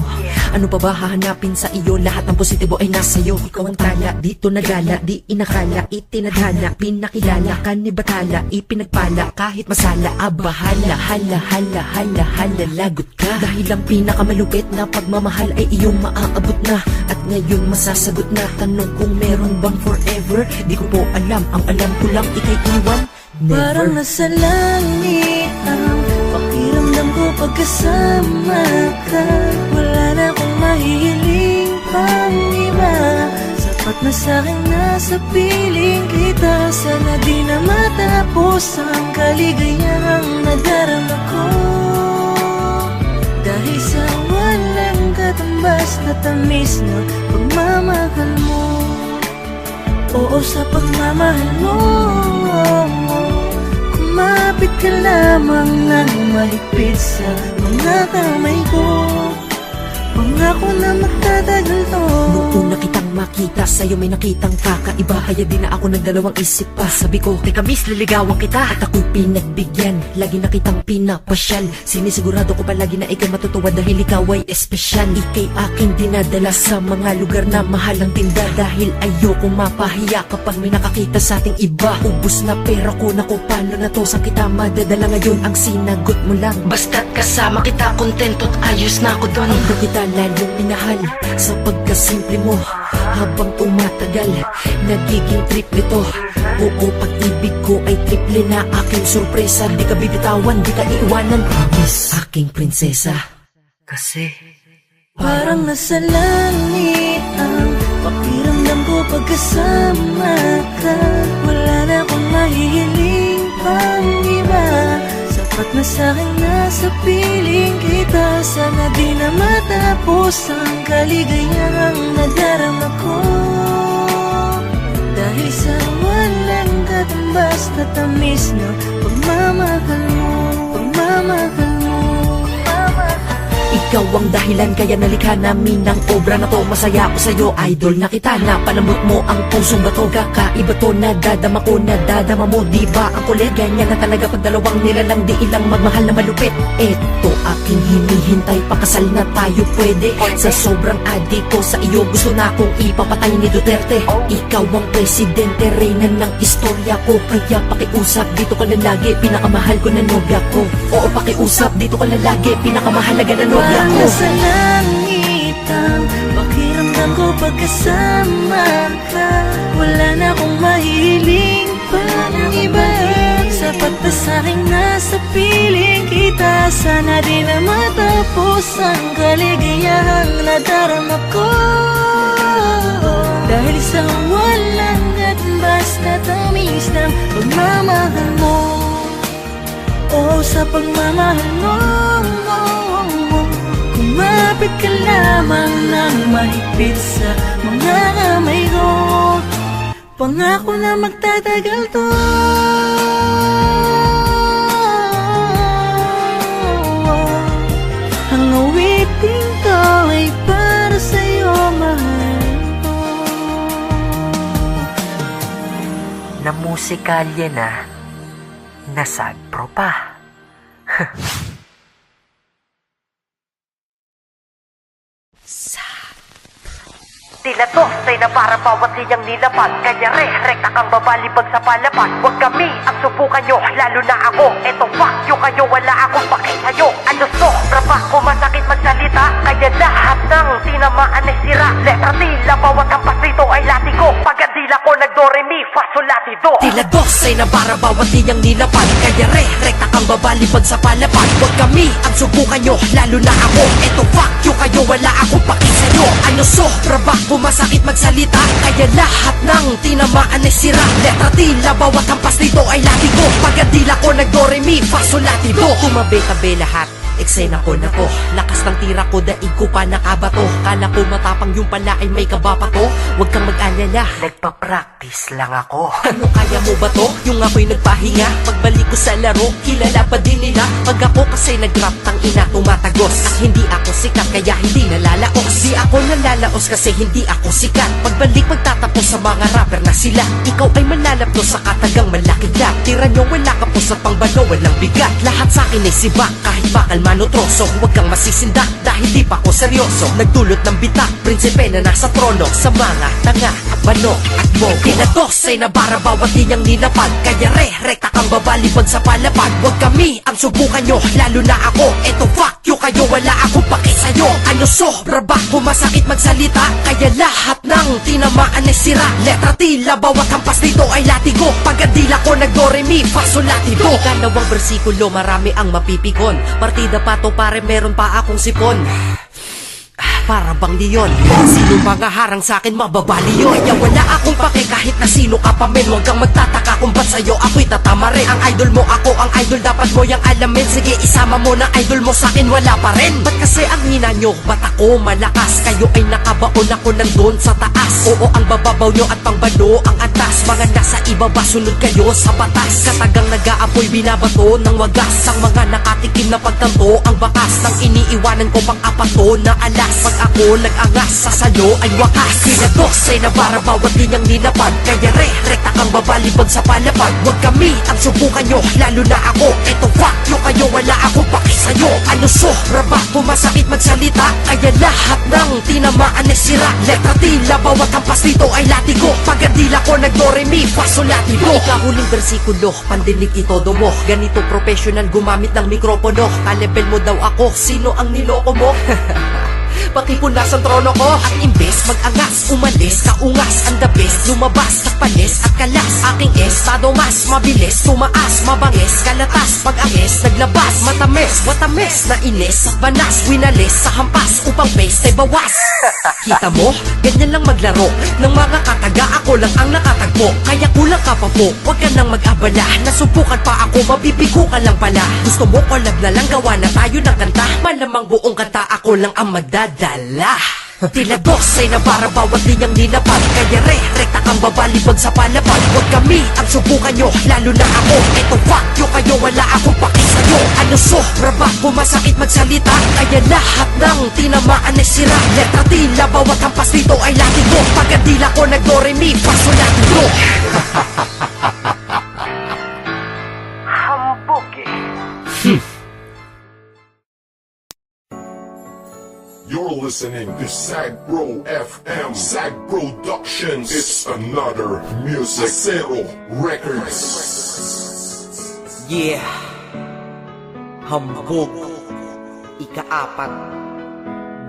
Speaker 4: Ano pa ba hahanapin sa iyo? Lahat ng positibo ay nasa iyo. Ikaw ang tala, dito nagala, di inakala, itinadhana, pinakilala ka ni Batala, ipinagpala kahit masala. Bahala, hala, hala, hala, hala, lagot ka. Dahil ang pinakamalupit na pagmamahal ay iyong maaabot na. At ngayon masasagot na tanong kung meron bang forever. Di ko po alam, ang alam ko lang ika'y iwan. Never.
Speaker 7: Parang nasa langit ang pakiramdam ko pagkasama ka. Wala na akong mahihiling pang iba. Sapat na sa'kin nasa piling kita. Sana di na matapos ang kaligayang nadarama ko. Dahil sa walang katumbas na tamis na pagmamahal mo. Oo, sa pagmamahal mo. Kung Kumapit ka lamang ng mahigpit sa mga kamay ko. Pangako na magtatagal to.
Speaker 4: Nung una kitang makita, sa'yo may nakitang kakaiba. Kaya di na ako nagdalawang isip pa. Sabi ko, teka miss, liligawan kita. At ako'y pinagbigyan, lagi na kitang pinapasyal. Sinisigurado ko palagi na ikay matutuwa dahil ikaw ay espesyal. Ikay aking dinadala sa mga lugar na mahalang tinda. Dahil ayoko mapahiya kapag may nakakita sa ating iba. Ubus na pera ko, naku paano na to? Saan kita madadala ngayon? Ang sinagot mo lang, basta't kasama kita, kontento't ayos na ako doon. Hindi kita lalong minahal sa pagkasimple mo. Habang tumatagal, nagiging trip nito. Oo, pag-ibig ko ay triple na aking sorpresa. Di ka bibitawan, di ka iiwanan. Promise, aking prinsesa. Kasi
Speaker 7: parang nasa langit ang pakiramdam ko pagkasama ka. Wala na akong mahihiling pang iba. Sapat na sa'kin na sa piling kita. Sana di na matapos ang kaligayahang nadarama ko. Dahil sa walang katumbas na tamis na pagmamahal mo, pagmamahal mo, pagmamahal.
Speaker 4: ikaw ang dahilan kaya nalikha namin ng obra na to. Masaya ako sa'yo, idol na kita. Napalambot mo ang pusong bato. Kakaiba to, nadadama ko, nadadama mo. Diba ang kulit? Ganyan na talaga pag dalawang nilalang di ilang magmahal na malupit. Eto aking hinihintay, pakasal na tayo pwede. Sa sobrang adik ko sa iyo, gusto na akong ipapatay ni Duterte. Ikaw ang presidente, reyna ng istorya ko. Kaya pakiusap, dito ka lang lagi, pinakamahal ko na nobya ko. Oo, pakiusap, dito ka lang lagi, pinakamahalaga na nobya ko.
Speaker 7: Parang nasa langit ang pakiramdam ko pagkasama ka. Wala na akong mahiling pa ng iba. Sapat na sa'king nasa piling kita. Sana di na matapos ang kaligayahang nadarama ko. Dahil sa walang at basta tamis ng pagmamahal mo. O sa pagmamahal mo, kumapit ka lamang ng mahigpit sa mga kamay ko. Pangako na magtatagal to. Ang awiting to ay para sa'yo, mahal ko.
Speaker 4: Na musikalye na, nasagpro pa.
Speaker 8: Tila dostay na para bawat liyang nilapag. Kaya rekta kang babalibag sa palapag. Huwag kami ang subukan nyo, lalo na ako. Eto fuck you kayo, wala akong paki sa'yo. Ano to? Trabaho masakit magsalita. Kaya lahat ng tinamaan ay sira. Letra tila bawat kampas dito ay latigo. Pagkadila ko nag-do-re mi fa sol la ti do.
Speaker 1: Tila dostay na para bawat liyang nilapag. Kaya rekta kang babalibag sa palapag. Huwag kami ang subukan nyo, lalo na ako. Eto fuck you kayo, wala akong paki sa'yo. Ano sobra ba? Masakit magsalita, kaya lahat ng tinamaan ay sira. Letra tila, bawat hampas dito ay latigo. Pagkadila ko nag-do-re mi fa sol la ti do. Tumabi-tabi lahat, eksena ko na ko. Lakas ng tira ko, daig ko pa nakabato. Kala ko matapang yung pala ay may kabapato. Huwag kang mag-alala,
Speaker 8: Nagpa-practice lang ako.
Speaker 1: ano kaya mo ba to? Yung ako'y nagpahinga, pagbalik ko sa laro, kilala pa din nila. Pag ako kasi nag-rap, tang ina tumatagos. At hindi ako sikat, kaya hindi nalalaos. Di ako nalalaos kasi hindi ako sikat. Pagbalik magtatapos sa mga rapper na sila. Ikaw ay manlalapto sa katagang malaki lang. Tira nyo wala ka po sa pangbalo, walang bigat. Lahat sa akin ay sibak, kahit bakal manotroso. Huwag kang masisindak, dahil di pa ako seryoso. Nagdulot ng bitak, prinsipe na nasa trono. Sa mga tanga, bano at bobo. Tinatosay na bara bawat linyang nilapag. Kaya rekta kang babalibag sa palapag. Huwag kami ang subukan nyo, lalo na ako. Eto fuck you kayo, wala akong paki sa'yo. Ano sobra ba? Masakit magsalita, kaya lahat ng tinamaan ay sira. Letra tila, bawat hampas dito ay latigo. Pagkadila ko nag-do-re mi fa sol la ti do. Kalawang bersikulo, marami ang mapipikon. Partida pa to pare, meron pa akong sipon. Para bang diyon, sino mga harang sa'kin mababali yun. Kaya wala akong pake kahit na sino ka pa men. Huwag kang magtataka kung ba't sa'yo ako'y tatama rin. Ang idol mo ako, ang idol dapat mo yang alamin. Sige isama mo na idol mo sa'kin wala pa rin. Ba't kasi ang hina nyo, ba't ako malakas? Kayo ay nakabaon, ako nandun sa taas. Oo ang bababaw nyo at pangbalo ang atas. Mga nasa ibaba sunod kayo sa batas. Katagang nag-aapoy binabato ng wagas. Ang mga nakatikim na pagtanto ang bakas. Nang iniiwanan ko pang apato na alas. Pag ako nag-angas sa sayo ay wakas. Kinatos ay nabara bawat linyang nilapad. Kaya rekta kang babalibag sa palapag. Huwag kami ang subukan nyo, lalo na ako. Eto fuck nyo kayo, wala akong paki sa'yo. Ano sobra ba, pumasakit magsalita? Kaya lahat ng tinamaan ay sira. Letra tila, bawat hampas dito ay latigo. Pagkadila ko nag-do-re mi fa sol la ti do. Ikahuling bersikulo, pandinig itodo mo. Ganito professional gumamit ng mikropono. Kalebel mo daw ako, sino ang niloko mo? Pakipunas ang trono ko. At imbes mag-angas, umalis, kaungas ang the best, lumabas, takpalis at kalas. Aking estado mas mabilis, tumaas, mabangis, kalatas. Pag-angis, naglabas, matamis, watamis na inis at banas, winalis sa hampas upang base ay bawas. Kita mo, ganyan lang maglaro ng mga kataga, ako lang ang nakatagpo. Kaya kulang ka pa po, huwag ka nang mag-abala. Nasubukan pa ako, mabibigo ka lang pala. Gusto mo collab na lang, gawa na tayo ng kanta. Malamang buong kanta, ako lang ang magdadala. Tila dos ay nabara bawat linyang nilapad. Kaya rekta kang babalibag sa palapag. Huwag kami ang subukan nyo, lalo na ako. Eto fuck nyo kayo, wala akong paki sa'yo. Ano sobra ba, pumasakit magsalita? Kaya lahat ng tinamaan ay sira. Letra tila, bawat hampas dito ay latigo. Pagkadila ko nag-do-re mi fa sol la ti do.
Speaker 8: Hambog eh.
Speaker 9: You're listening to Sagbro FM, Sag Productions. It's another music Zero Records.
Speaker 1: Yeah, hambog, ika-apat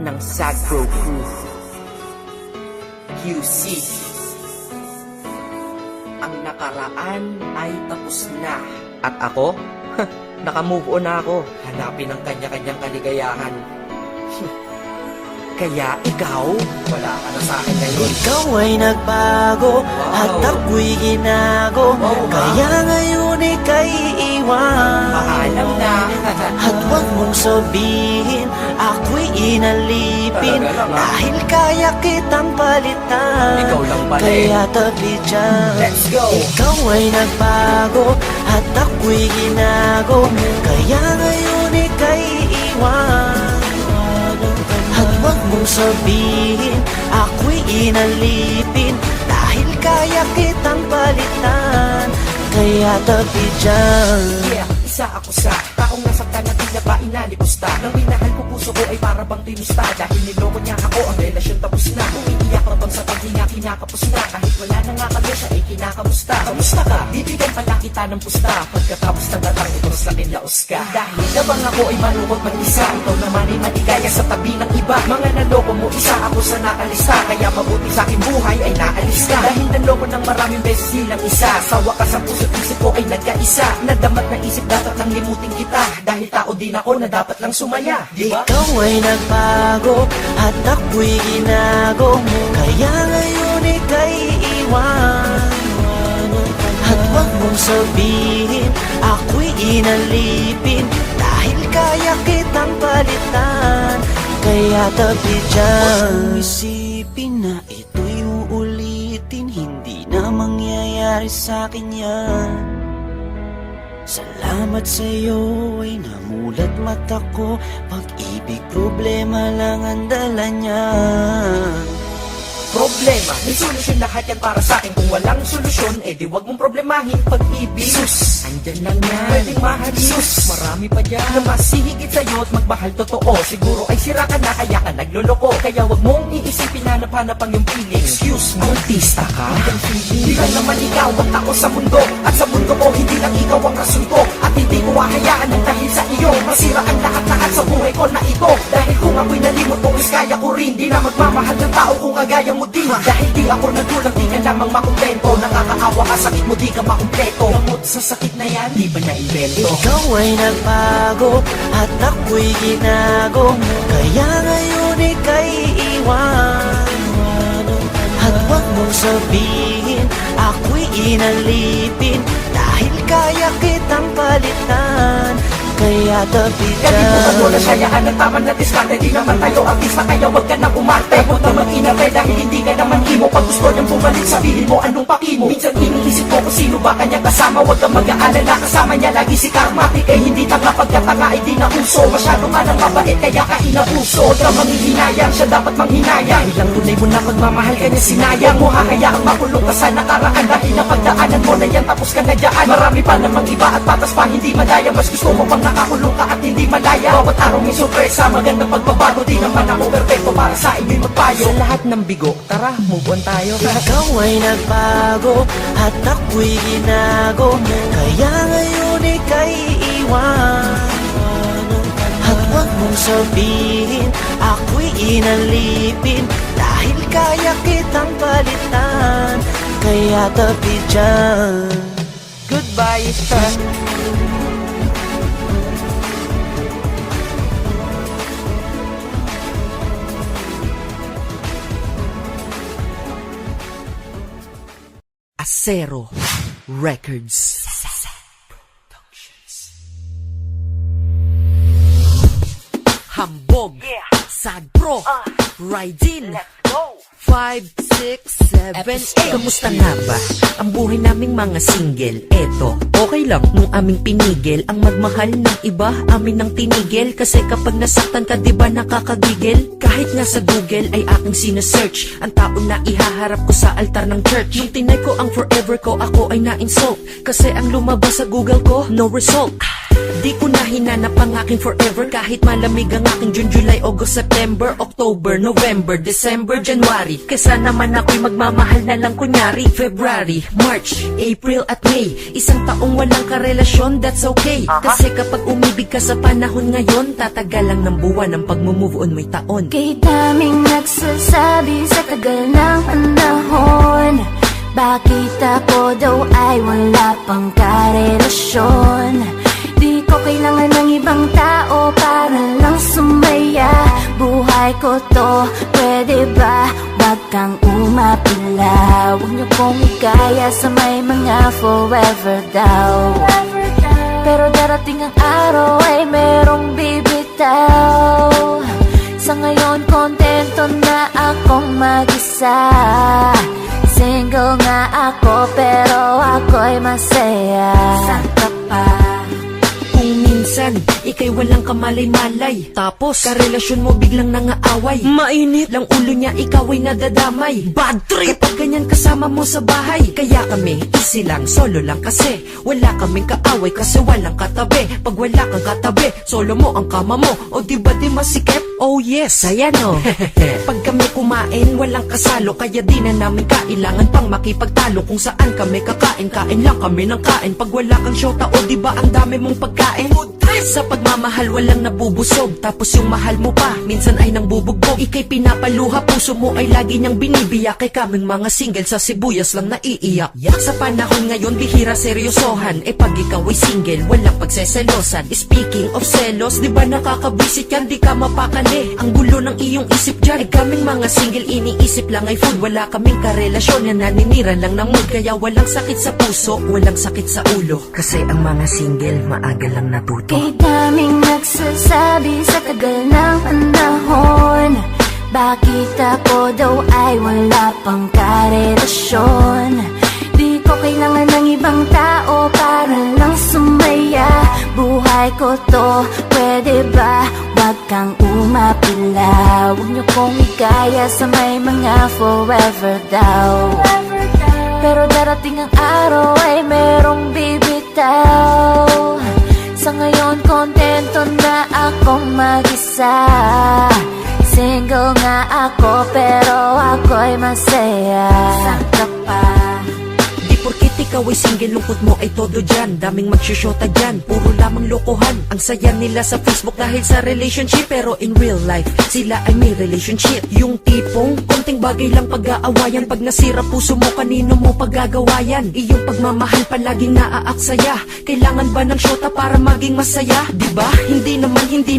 Speaker 1: ng Sagro Crew. QC, ang nakaraan ay tapos na. At ako? Naka-move on na ako. Hanapin ang kanya-kanyang kaligayahan. Kaya ikaw, wala ka na sa akin ngayon.
Speaker 7: Ikaw ay nagbago at ako'y ginago. Kaya ngayon ika'y iwan.
Speaker 1: Paalam na.
Speaker 7: At huwag mong sabihin ako'y inalipin. Dahil kaya kitang palitan.
Speaker 1: Ikaw lang pala eh.
Speaker 7: Kaya tabi dyan.
Speaker 1: Let's go.
Speaker 7: Ikaw ay nagbago at ako'y ginago. Kaya ngayon ika'y iwan. At huwag mong sabihin ako'y inalipin. Dahil kaya kitang palitan. Kaya tabi dyan.
Speaker 1: Yeah, isa ako sa taong nasaktan na tila ba inalipusta. Nang minahal ko puso ko ay para bang tinusta. Dahil niloko niya ako, ang relasyon tapos na. Umiiyak na bang sa paghinga kinakapos na. Kahit wala na nga kami siya ay kinakamusta. Kamusta ka? Bibigyan pala kita ng pusta. Pagkatapos ng datang ito sa laos ka. Dahil labang ako ay malungkot mag-isa. Ikaw naman ay maligaya sa tabi ng iba. Mga naloko mo, isa ako sa nakalista. Kaya mabuti sa aking buhay ay naalis ka. Dahil naloko ng maraming beses nilang isa. Sa wakas ang puso't isip ko ay nagkaisa. Nadamat na isip dapat nang limutin kita. Dahil tao din ako na dapat lang sumaya. Diba?
Speaker 7: Ikaw ay nagbago at ako'y ginago. Kaya ngayon ika'y iwan. At huwag mong sabihin ako'y inalipin. Dahil kaya kitang palitan. Kaya tabi dyan. Isipin na ito'y uulitin. Hindi na mangyayari sa'kin yan. Salamat sa'yo ay namulat mata ko. Pag-ibig problema lang ang dala niya.
Speaker 1: Problema, may solusyon lahat yan para sa akin. Kung walang solusyon, eh di wag mong problemahin pag-ibig. Sus, andyan lang yan, pwedeng mahalin. Sus, marami pa dyan na mas hihigit sa'yo at magmahal totoo. Siguro ay sira ka na kaya ka nagloloko. Kaya wag mong iisipin na napanapang yung feeling. Excuse me, artista ka? Hindi ka naman ikaw ang tao sa mundo. At sa mundo ko, hindi lang ikaw ang rason ko. At hindi ko hahayaan ng dahil sa iyo masira ang lahat-lahat sa buhay ko na ito. Dahil kung ako'y nalimot mo, is kaya ko rin. Di na magmamahal ng tao kung agaya mo din. Dahil di ako nagulang, di ka lamang makumpleto. Nakakaawa ka, sakit mo, di ka makumpleto. Gamot sa sakit na yan, di ba na-invento?
Speaker 7: Ikaw ay nagbago at ako'y ginago. Kaya ngayon ika'y iwan. At huwag mong sabihin ako'y inalipin dahil kaya kitang palitan. Kaya tabi
Speaker 1: Galing mo
Speaker 7: dyan.
Speaker 1: mo na sayaan at tama na diskarte. Di naman tayo artista kaya wag ka nang umarte. Huwag na mag-inarte dahil hindi ka naman imo. Pag gusto niyang bumalik sabihin mo anong pakimo. Minsan iniisip ko kung sino ba kanyang kasama. Huwag kang mag-aalala kasama niya lagi si Karmatic. Ay hindi tanga pagkatanga ay di na uso. Masyado man ang mabait kaya ka inabuso. Huwag kang manghihinayang siya dapat manghinayang. Ilang tunay mo na pagmamahal kanya sinayang mo. Hahayaang makulong ka sa nakaraan. Dahil napagdaanan mo na yan tapos ka na dyan. Marami pa namang iba at patas pa hindi madaya. Mas gusto mo pang nakakulong ka at hindi malaya. Bawat araw may sorpresa, magandang pagbabago. Di naman ako perfecto para sa inyo'y magpayo. Sa lahat ng bigo, tara move on tayo.
Speaker 7: Ikaw ay nagbago at ako'y ginago. Kaya ngayon ika'y iiwan. At huwag mong sabihin ako'y inalipin dahil kaya kitang palitan. Kaya tabi dyan.
Speaker 1: Goodbye, sir. Acero Records. Hambog, Sagpro, Riding, 5, 6, 7, 8. Kamusta nga ba ang buhay naming mga single? Eto, okay lang nung aming pinigil ang magmahal ng iba, amin nang tinigil. Kasi kapag nasaktan ka diba nakakagigil? Kahit nga sa Google ay aking sinesearch ang tao na ihaharap ko sa altar ng church. Nung tinay ko ang forever ko, ako ay na-insult. Kasi ang lumabas sa Google ko, no result. Di ko na hinanap ang aking forever. Kahit malamig ang aking June, July, August, September, October, November, December, January. Kesa naman ako'y magmamahal na lang kunyari. February, March, April at May. Isang taong walang karelasyon, that's okay. Kasi kapag umibig ka sa panahon ngayon, tatagal lang ng buwan ang pag-move on mo'y taon.
Speaker 3: Kay daming nagsasabi sa tagal ng panahon, bakit ako daw ay wala pang karelasyon? Di ko kailangan ng ibang tao para lang sumaya. Buhay ko to, pwede ba? Wag kang umapila. Huwag niyo kong ikaya sa may mga forever daw. Pero darating ang araw ay merong bibitaw. Sa ngayon kontento na akong mag-isa. Single nga ako pero ako'y masaya. Saan ka pa?
Speaker 1: Kung minsan, ika'y walang kamalay-malay, tapos karelasyon mo biglang nangaaway. Mainit lang ulo niya, ikaw ay nadadamay. Bad trip! Kapag ganyan kasama mo sa bahay. Kaya kami, easy lang, solo lang kasi wala kaming kaaway kasi walang katabi. Pag wala kang katabi, solo mo ang kama mo. O diba di masikip? Oh yes, ayan o. Pag kami kumain, walang kasalo. Kaya di na namin kailangan pang makipagtalo. Kung saan kami kakain, kain lang kami ng kain. Pag wala kang syota, o diba ang dami mong pagkain? Sa pagmamahal walang nabubusog. Tapos yung mahal mo pa, minsan ay nang bubugbog. Ika'y pinapaluha, puso mo ay lagi niyang binibiyak. Kay kaming mga single sa sibuyas lang naiiyak. Sa panahon ngayon, bihira seryosohan. Eh pag ikaw ay single, walang pagseselosan. Speaking of selos, di ba nakakabwisit yan? Di ka mapakali, ang gulo ng iyong isip dyan. Eh kaming mga single, iniisip lang ay food. Wala kaming karelasyon na naniniran lang ng mood. Kaya walang sakit sa puso, walang sakit sa ulo. Kasi ang mga single, maaga lang natuto.
Speaker 3: Kay daming nagsasabi sa tagal ng panahon, bakit ako daw ay wala pang karelasyon? Di ko kailangan ng ibang tao para lang sumaya. Buhay ko to, pwede ba? Wag kang umapila. Huwag niyo kong ikaya sa may mga forever daw. Pero darating ang araw ay merong bibitaw. Sa ngayon kontento na akong mag-isa. Single nga ako pero ako'y masaya. Saan ka pa?
Speaker 1: Di porkit
Speaker 4: ikaw ay single, lungkot mo ay todo dyan. Daming magsyusyota dyan, puro lamang lokohan. Ang saya nila sa Facebook dahil sa relationship, pero in real life, sila ay may relationship. Yung tipong, konting bagay lang pag-aawayan. Pag nasira puso mo, kanino mo paggagawayan? Iyong pagmamahal palaging naaaksaya. Kailangan ba ng syota para maging masaya? Diba? Hindi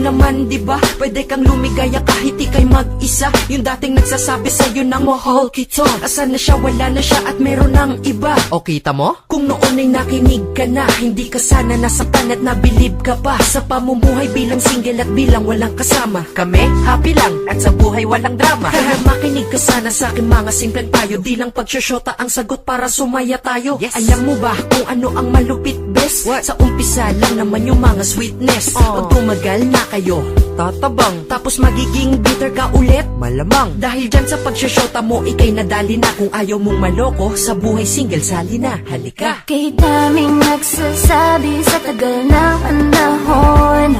Speaker 4: naman, diba? Pwede kang lumigaya kahit ikay mag-isa. Yung dating nagsasabi sa'yo ng mahal kita, asan na siya, wala na siya at meron ng iba.
Speaker 1: O kita mo?
Speaker 4: Kung noon ay nakinig ka na, hindi ka sana nasaktan at nabilib ka pa sa pamumuhay bilang single at bilang walang kasama.
Speaker 1: Kami, happy lang at sa buhay walang drama.
Speaker 4: Kaya makinig ka sana sa aking mga simpleng payo. Di lang pagsyusyota ang sagot para sumaya tayo.
Speaker 1: Yes.
Speaker 4: Alam mo ba kung ano ang malupit best?
Speaker 1: What?
Speaker 4: Sa umpisa lang naman yung mga sweetness. Pag tumagal na kayo,
Speaker 1: Tatabang,
Speaker 4: tapos magiging bitter ka ulit.
Speaker 1: malamang.
Speaker 4: Dahil dyan sa pagsyusyota mo, ikay nadali na. Kung ayaw mong maloko, sa buhay single sali na. Halika.
Speaker 3: Kay daming nagsasabi sa tagal ng panahon,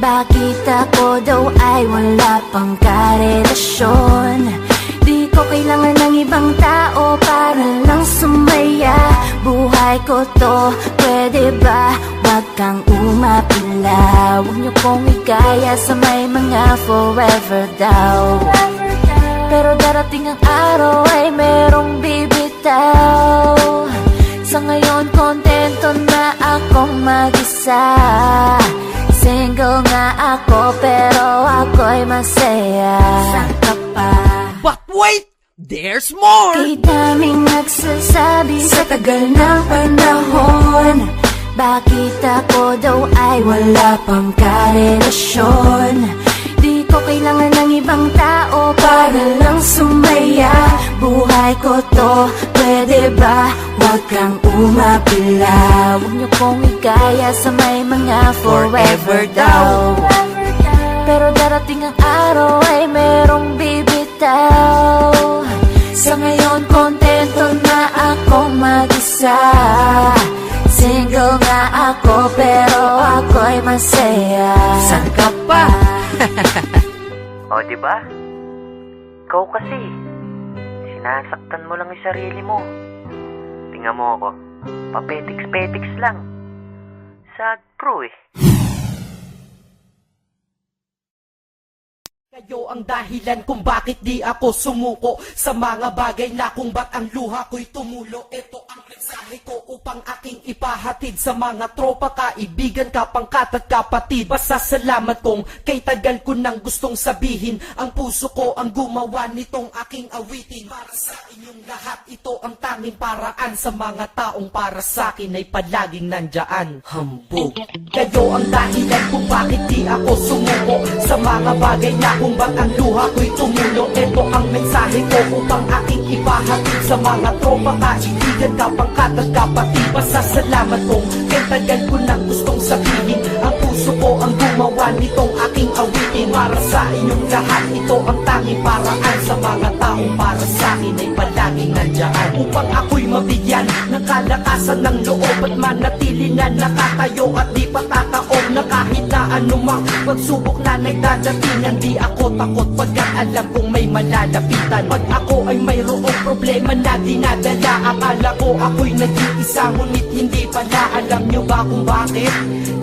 Speaker 3: bakit ako daw ay wala pang karelasyon? Di ko kailangan ng ibang tao para lang sumaya. Buhay ko to, pwede ba? Wag kang umapila. Huwag niyo kong ikaya sa may mga forever daw. Pero darating ang araw ay merong bibitaw. Sa ngayon kontento na akong mag-isa. Single nga ako pero ako'y masaya. Saan ka pa?
Speaker 1: But wait! There's more!
Speaker 3: Kay daming nagsasabi sa tagal ng panahon, bakit ako daw ay wala pang karelasyon? Di ko kailangan ng ibang tao para lang sumaya. Buhay ko to, pwede ba? Huwag kang umapila. Huwag niyo kong ikaya sa may mga forever daw. Pero darating ang araw ay merong bibitaw. Sa ngayon kontento na akong mag-isa. Single nga ako pero ako'y masaya.
Speaker 1: Saan ka pa?
Speaker 8: O, diba? Ikaw kasi, sinasaktan mo lang yung sarili mo. Tingnan mo ako, papetiks-petiks lang. Sad pro eh.
Speaker 1: Kayo ang dahilan kung bakit di ako sumuko sa mga bagay na kung ba't ang luha ko'y tumulo. Ito ang mensahe ko upang aking ipahatid sa mga tropa, kaibigan, kapangkat at kapatid. Pasasalamat kong kay tagal ko nang gustong sabihin. Ang puso ko ang gumawa nitong aking awitin. Para sa inyong lahat, ito ang tanging paraan. Sa mga taong para sa akin ay palaging nandyan. Hambog. Kayo ang dahilan kung bakit di ako sumuko sa mga bagay na kung ba't ang luha ko'y tumulo. Ito ang mensahe ko upang aking ipahatid sa mga tropa, kaibigan, kapangkat at kapatid. Pasasalamat kong kay tagal ko nang gustong sabihin. Ang puso ko ang gumawa nitong aking awitin. Para sa inyong lahat, ito ang tanging paraan. Sa mga taong para sa akin ay palaging nandyan. Upang ako'y mabigyan ng kalakasan ng loob at manatili na nakatayo at di patataob na kahit na anumang pagsubok na nagdadatingan. Di ako takot pagkat alam kong may malalapitan. Pag ako ay mayroong problema na dinadala, akala ko ako'y nag-iisa, ngunit hindi pala. Alam nyo ba kung bakit?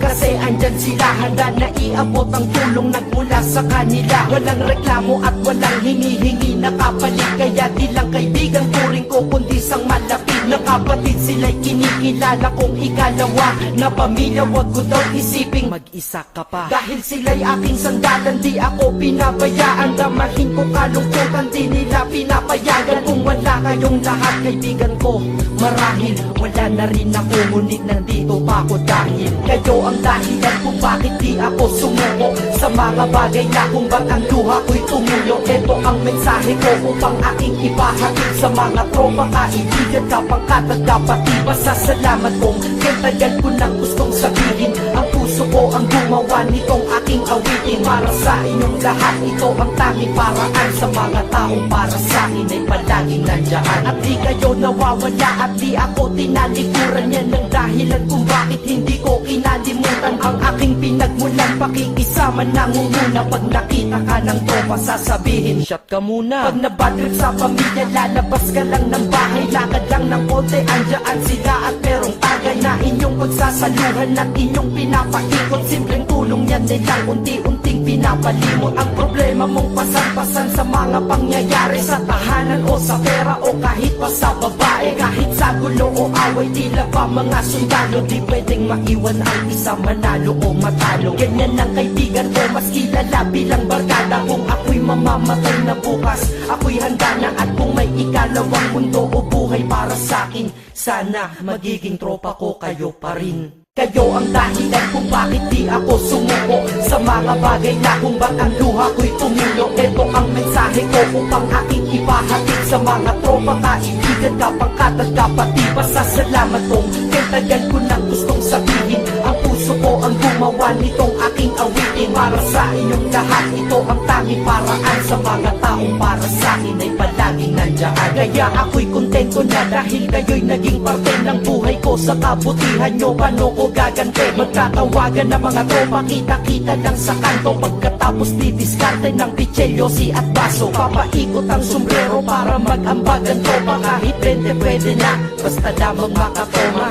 Speaker 1: Kasi andyan sila, handa na iabot ang tulong nagmula sa kanila. Walang reklamo at walang hinihingi na kapalit. Kaya di lang kaibigan turing ko kundi sang malapit na kapatid. Sila'y kinikilala kong ikalawa na pamilya. Wag ko daw isiping mag-isa ka pa. Dahil sila'y aking sandalan, di ako pinabayaan. Damahin ko kalungkutan, di nila pinapayagan. Kung wala kayong lahat kaibigan ko, marahil wala na rin ako. Ngunit nandito pa ako dahil kayo ang dahilan kung bakit di ako sumuko sa mga bagay na kung ba't ang luha ko'y tumulo. Ito ang mensahe ko upang aking ipahatid sa mga tropa, kaibigan, kapangkat at kapatid. Pasasalamat kong kay tagal ko nang gustong sabihin. Ang puso ko ang gumawa nitong aking awitin. Para sa inyong lahat, ito ang tanging paraan. Sa mga taong para sa akin ay palaging nandyan. At di kayo nawawala at di ako tinalikuran. Yan ang dahilan kung bakit hindi ko kinalimutan ang aking pinagmulan. Pakikisama nangunguna, pag nakita ka ng tropa sasabihin shot ka muna. Pag nabadrip sa pamilya lalabas ka lang ng bahay, lakad lang ng konti andyan sila at merong tagay na inyong pagsasaluhan at inyong pinapaikot. Simpleng tulong yan nilang unti-unting pinapalimot ang problema mong pasan-pasan sa mga pangyayari sa tahanan o sa pera o kahit pa sa babae. Kahit sa gulo o away, tila ba mga sundalo, di pwedeng maiwan ang isa manalo o matalo. Ganyan ang kaibigan o mas kilala bilang barkada. Kung ako'y mamamatay na bukas, ako'y handa na. At kung may ikalawang mundo o buhay para sa'kin, sana magiging tropa ko kayo pa rin. Kayo ang dahilan kung bakit di ako sumuko sa mga bagay na kung ba't ang luha ko'y tumulo. Ito ang mensahe ko upang aking ipahatid sa mga tropa, kaibigan, kapangkat at kapatid. Pasasalamat kong kay tagal ko nang gustong sabihin. Ang puso ko ang gumawa nitong aking awitin. Para sa inyong lahat, ito ang tanging paraan sa mga taong para sa akin ay palaging nandiyan. Kaya ako'y kontento na dahil kayo'y naging parte ng buhay ko. Sa kabutihan nyo, paano ko gagante? Magtatawagan ng mga tropa, kita-kita lang sa kanto. Pagkatapos didiskarte ng pichelyosi at baso. Papaikot ang sombrero para mag-ambag ang tropa. Kahit 20 pwede na, basta lamang makatoma.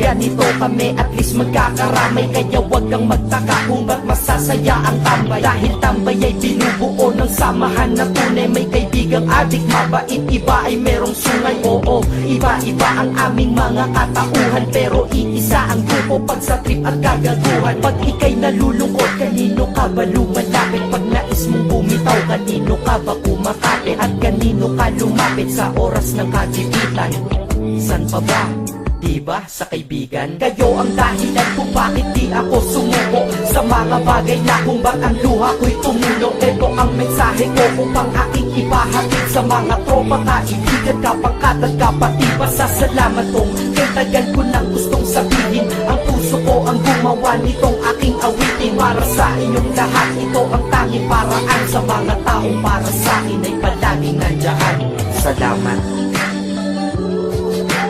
Speaker 1: Ganito kami, at least magkakaramay. Kaya wag kang magtaka kung ba't masasaya ang tambay. Dahil tambay ay binubuo ng samahan na tunay. May kaibigang adik, mabait, iba ay merong sungay. Oo, iba-iba ang aming mga katauhan, pero iisa ang grupo pag sa trip at kagaguhan. Pag ika'y nalulungkot, kanino ka ba lumalapit? Pag nais mong bumitaw, kanino ka ba kumakapit? At kanino ka lumapit sa oras ng kagipitan? San pa ba? Diba sa kaibigan? Kayo ang dahilan kung bakit di ako sumuko sa mga bagay na kung ba't ang luha ko'y tumulo. Ito ang mensahe ko upang aking ipahatid sa mga tropa, kaibigan, kapangkat at kapatid. Pasasalamat kong kay tagal ko nang gustong sabihin. Ang puso ko ang gumawa nitong aking awitin. Para sa inyong lahat, ito ang tanging paraan sa mga taong para sa akin ay palaging nandiyan. Salamat.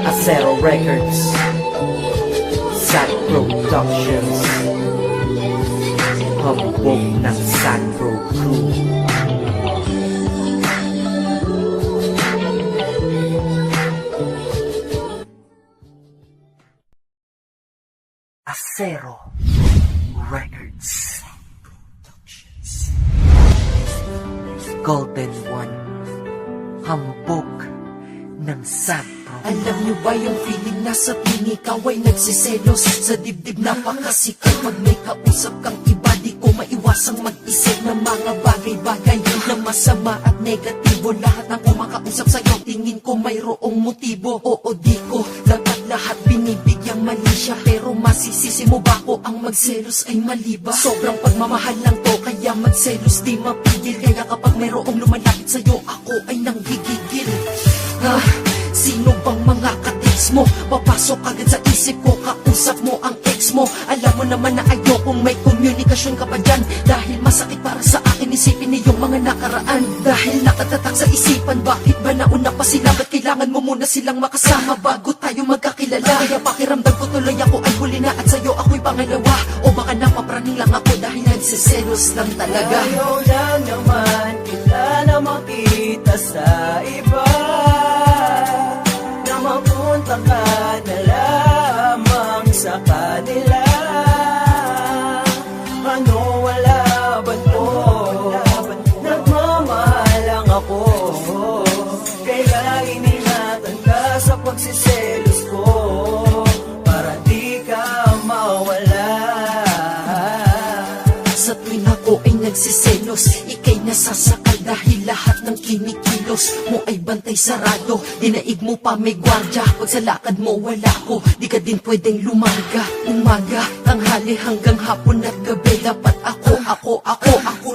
Speaker 1: Acero Records, Sad Productions, hambog ng Sad Pro Crew. Acero Records, Golden One, hambog ng Sad Pro. Alam nyo ba yung feeling na sa tuwing ikaw ay nagsiselos? Sa dibdib napakasikip pag may kausap kang iba. Di ko maiwasang mag-isip ng mga bagay-bagay na masama at negatibo. Lahat ng kumakausap sa'yo, tingin ko mayroong motibo. Oo, di ko dapat lahat binibigyang mali siya, pero masisisi mo ba ko ang magselos ay mali ba? Sobrang pagmamahal lang to, kaya magselos di mapigil. Kaya kapag mayroong lumalapit sa'yo, ako ay nanggigigil. Sino bang mga ka-text mo? Papasok agad sa isip ko, kausap mo ang ex mo. Alam mo naman na ayokong may komunikasyon ka pa dyan, dahil masakit para sa akin isipin niyong mga nakaraan. Dahil nakatatak sa isipan, bakit ba nauna pa sila? Ba't kailangan mo muna silang makasama bago tayo magkakilala? Kaya pakiramdam ko tuloy ako ay huli na at sa'yo ako'y pangalawa. O baka napapraning lang ako dahil nagsiselos lang talaga.
Speaker 7: Ayaw lang naman kita na makita sa iba, na mapunta ka na lamang sa kanila. Ano, wala ba to? Nagmamahal lang ako, kaya iningatan ka sa pagsiselos ko, para di ka mawala.
Speaker 1: Sa tuwing ako ay nagsiselos, ika'y nasasakal dahil lahat ng kinikilos mo ay bantay sarado. Dinaig mo pa may gwardya, pag sa lakad mo wala ko, di ka din pwedeng lumaga. Umaga, tanghali hanggang hapon at gabi, dapat ako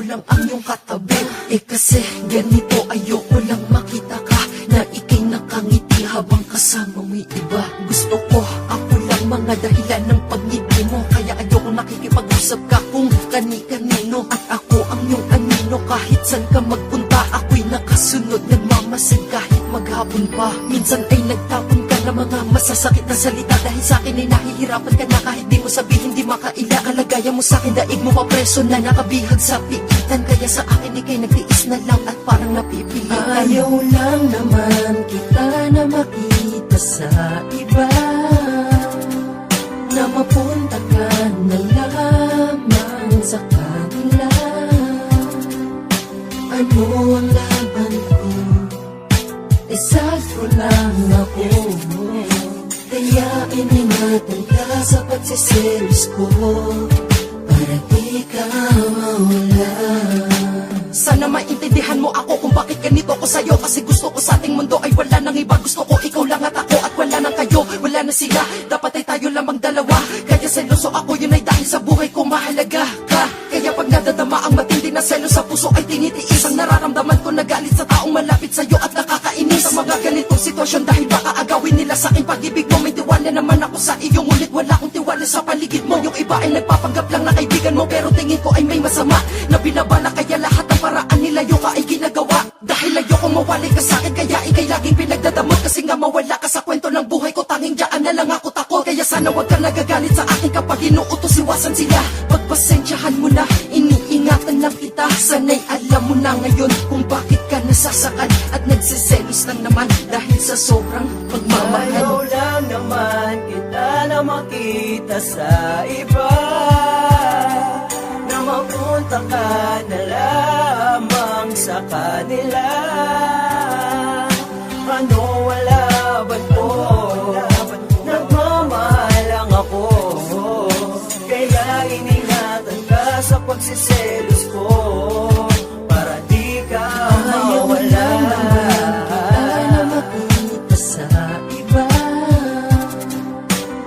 Speaker 1: lang ang iyong katabi. Eh kasi ganito, ayoko lang makita ka na ika'y nakangiti habang kasama mo'y iba. Gusto ko ako lang mga dahilan ng pagngiti mo, kaya ayoko nakikipag-usap ka kung kani-kanino. At ako ang iyong anino, kahit saan ka magpunta ako'y nakasunod. Nagmamasid kahit maghapon pa, minsan ay nagtapon ka na mga masasakit na salita dahil sa akin ay nahihirapan ka na kahit di mo sabihin di makaila. Kalagayan mo sa akin, daig mo papreso na nakabihag sa pikitan. Kaya sa akin ikay nagtiis na lang at parang napipilitan.
Speaker 7: Ayaw lang naman kita na makita sa iba, na mapunta ka na lamang sa kanila. Ano ang laban ko? Isagro lang ako. Kaya iningatan ka sa pagsiselos ko, para di ka mawala.
Speaker 1: Sana maintindihan mo ako kung bakit ganito ko sa'yo. Kasi gusto ko sa ating mundo ay wala nang iba. Gusto ko ikaw lang at ako at wala nang kayo. Wala na sila, dapat ay tayo lamang dalawa. Kaya seloso ako, yun ay dahil sa buhay ko mahalaga ka. Kaya pag nadadama ang matindi na selo sa puso ay tinitiis. Ang nararamdaman ko na galit sa taong malapit sa'yo at nakakainis. Sa mga ganitong sitwasyon dahil baka agawin nila sa akin pag-ibig mo. May tiwala naman ako sa iyo, ngunit wala akong tiwala sa paligid mo. Yung iba ay nagpapanggap lang na kaibigan mo, pero tingin ko ay may masama na binabala. Kaya lahat ng paraan nilayo ka ay ginagawa. Dahil ayokong mawalay ka sa akin, kaya ikay laging pinagdadamot. Kasi nga mawala ka sa kwento ng buhay ko, tanging dyan na lang ako takot. Kaya sana wag ka nagagalit sa akin kapag inuutos, iwasan sila. Pagpasensyahan mo na, iniingatan lang kita. Sana'y alam mo na ngayon kung bakit ka nasasakal at nagsiselos lang naman dahil sa sobrang pagmamahal.
Speaker 7: Ayaw lang naman kita na makita sa iba, na mapunta ka na lamang sa kanila. Ano wala ba't ko? Nagmamahal lang ako. Kaya iningatan ka sa pagsiselos ko, para di ka mawala. Na makita sa iba,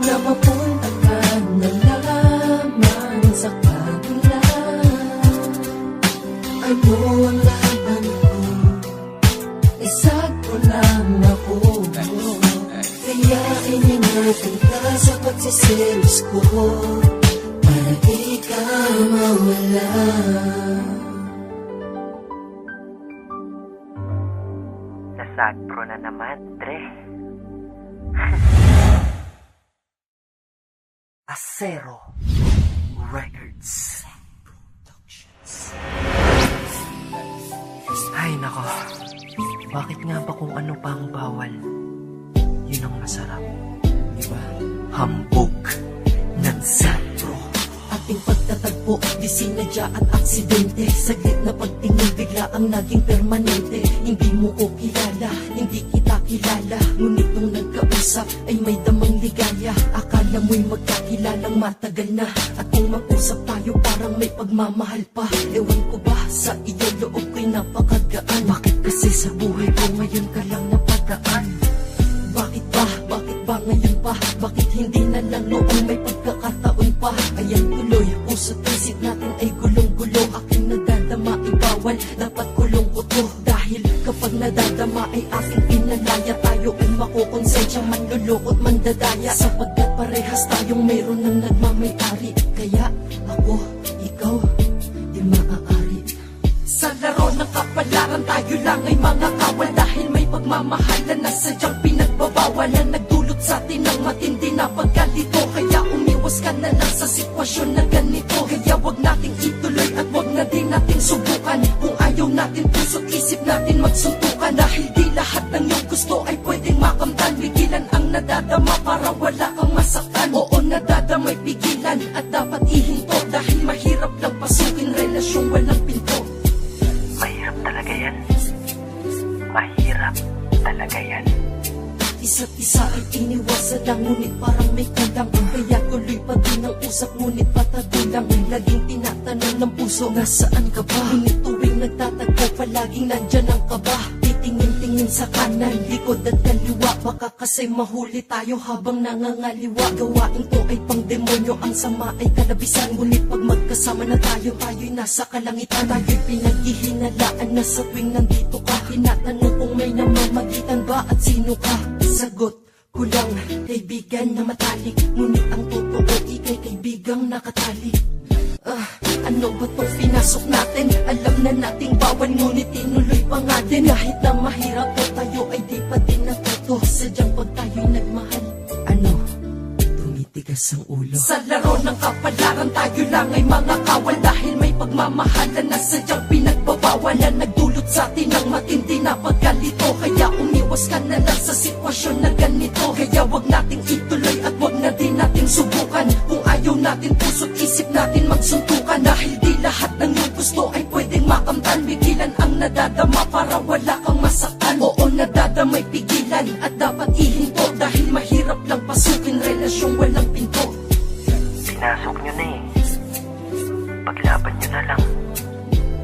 Speaker 7: na mapunta ka na lamang sa kanila. Ano ang laban ko? Isagro lang ako. Kaya iningatan ka sa pagsiselos ko, para di ka mawala.
Speaker 8: Nasagpro na naman, Dre. Acero Records.
Speaker 4: Ay nako, bakit nga ba kung ano pa ang bawal, yun ang masarap, diba? Hambog ng Sapro.
Speaker 1: Ating pagtatagpo, di sinadya at aksidente. Saglit na pagtingin, bigla ang naging permanente. Hindi mo ko kilala, hindi kita kilala, ngunit nung nagkausap ay may damang ligaya. Akala mo'y magkakilalang matagal na, at kung mag-usap tayo parang may pagmamahal pa. Ewan ko ba, sa iyo loob ko'y napakagaan. Bakit kasi sa buhay ko ngayon ka lang napadaan? Bakit ba ngayon pa? Bakit hindi na lang noong may pagkakataon pa? Ayan tuloy, puso't isip natin ay gulong-gulo. Aking nadadama ay bawal, dapat kulong ko to. Dahil kapag nadadama ay aking pinalaya. Tayo ay makukonsensya, manlulukot, mandadaya. Sapagkat parehas tayong mayroon ng nagmamayari. Kaya ako, ikaw, di maaari. Sa laro ng kapalaran tayo lang ay mga kawal. Dahil may pagmamahalan na sadyang pinagbabawalan, nagdulot sa atin ng matindi na pagkalito. Kaya umiwas ka na lang sa sitwasyon na ganito. Kaya wag nating ituloy at wag na din nating subukan. Kung ayaw natin, puso't isip natin magsuntukan. Dahil di lahat ng iyong gusto ay pwedeng makamtan. Pigilan ang nadadama para wala kang masaktan. Oo, nadadamay pigilan at dapat ihinto. Dahil mahirap lang pasukin relasyong walang pinto.
Speaker 8: Mahirap talaga yan. Mahirap talaga yan.
Speaker 1: Isa't isa ay iniwasan lang, ngunit parang may kulang. Kaya tuloy pa din ang usap, ngunit patagulang. Laging tinatanong ng puso, nasaan ka ba? Ngunit tuwing nagtatagpo, palaging nandyan ang kaba. Titingin-tingin sa kanan, likod at kaliwa. Baka kasi mahuli tayo habang nangangaliwa. Gawain ko ay pang demonyo, ang sama ay kalabisan. Ngunit pag magkasama na tayo, tayo'y nasa kalangitan. Tayo'y pinaghihinalaan na sa tuwing nandito ka. Tinatanong kung may namamagitan ba at sino ka. Sagot ko lang, kaibigan na matalik. Ngunit ang totoo, ikay kaibigang nakatali. Ano ba itong pinasok natin? Alam na nating bawal, ngunit tinuloy pa nga din. Kahit na mahirap to, tayo ay di pa din natuto. Sadyang pag tayo'y nagmahal, ano?
Speaker 4: matigas ang ulo.
Speaker 1: Sa laro ng kapalaran tayo lang ay mga kawal, dahil may pagmamahalan na sadyang pinagbabawal na nagdulot sa atin ng matindi na pagkalito. Kaya umiwas ka na lang sa sitwasyon na ganito. Kaya wag nating ituloy at wag na din nating subukan. Kung ayaw natin, puso't isip natin magsuntukan. Dahil di lahat ng iyong gusto ay pwedeng makamtan. Bigilan ang nadadama para wala kang masaktan. Oo, nadadamay pigilan at dapat ihinto, dahil mahirap lang pasukin relasyong walang pinto.
Speaker 8: Pinasok nyo na eh. Paglaban nyo na lang.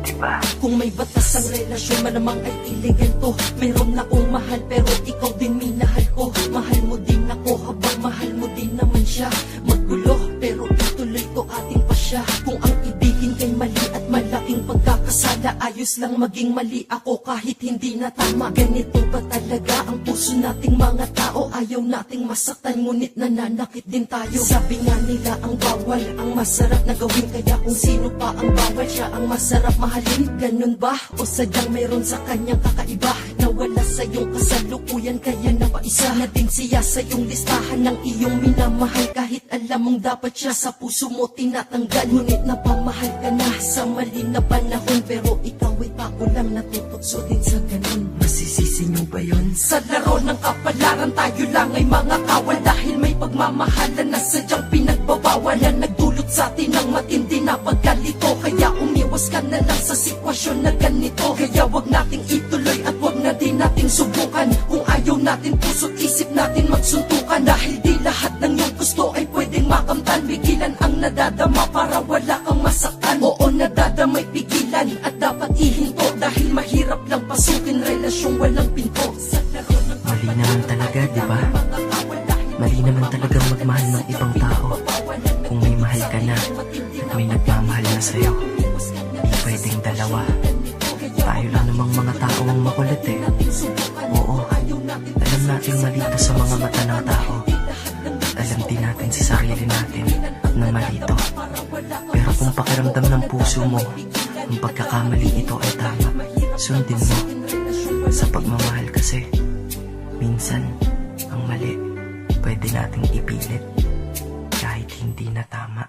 Speaker 8: Diba?
Speaker 1: Kung may batas ang relasyon, malamang ay illegal to. Mayroon na akong mahal pero ikaw din minahal ko. Mahal mo din ako habang mahal mo din naman siya. Magulo pero ituloy ko ating pasya. Kung ang ibigin kay mali at malaking pagkakasala, ayos lang maging mali ako kahit hindi na tama. Ganito ba talaga ang puso nating mga tao? Ayaw nating masaktan ngunit nananakit din tayo. Sabi nga nila ang bawal ang masarap na gawin, kaya kung sino pa ang bawal, siya ang masarap mahalin. Ganun ba? O sadyang mayroon sa kanyang kakaiba na wala sa iyong kasalukuyan, kaya napaisa na din siya sa iyong listahan ng iyong minamahal. Kahit alam mong dapat siya sa puso mo tinatanggal, ngunit napamahal ka na sa mali na panahon. Pero ikaw ay bago lang natutokso din sa ganun.
Speaker 4: Masisisi niyo ba yun?
Speaker 1: Sa laro ng kapalaran tayo lang ay mga kawal, dahil may pagmamahalan na sadyang pinagbabawal na nagdulot sa atin ng matindi na pagkalito. Kaya umiwas ka na lang sa sitwasyon na ganito. Kaya wag nating ituloy at wag na din nating subukan. Kung ayaw natin, puso't isip natin magsuntukan. Dahil di lahat ng iyong gusto ay pwedeng makamtan. Bigilan ang nadadama para wala kang masaktan. Oo, nadadamay pigilan at dapat ihinto, dahil mahirap lang pasukin relasyong walang pinto. Sa laro ng
Speaker 4: Mali naman talaga, di ba? Mali naman talagang magmahal ng ibang tao. Kung may mahal ka na at may nagmamahal na sa'yo, di pwedeng dalawa. Tayo lang namang mga tao ang makulit eh. Oo, alam natin mali ito sa mga mata ng tao. Alam din natin sa sarili natin na mali ito. Pero kung pakiramdam ng puso mo, ang pagkakamali ito ay tama, sundin mo. Sa pagmamahal kasi, minsan, ang mali, pwede nating ipilit kahit hindi na tama.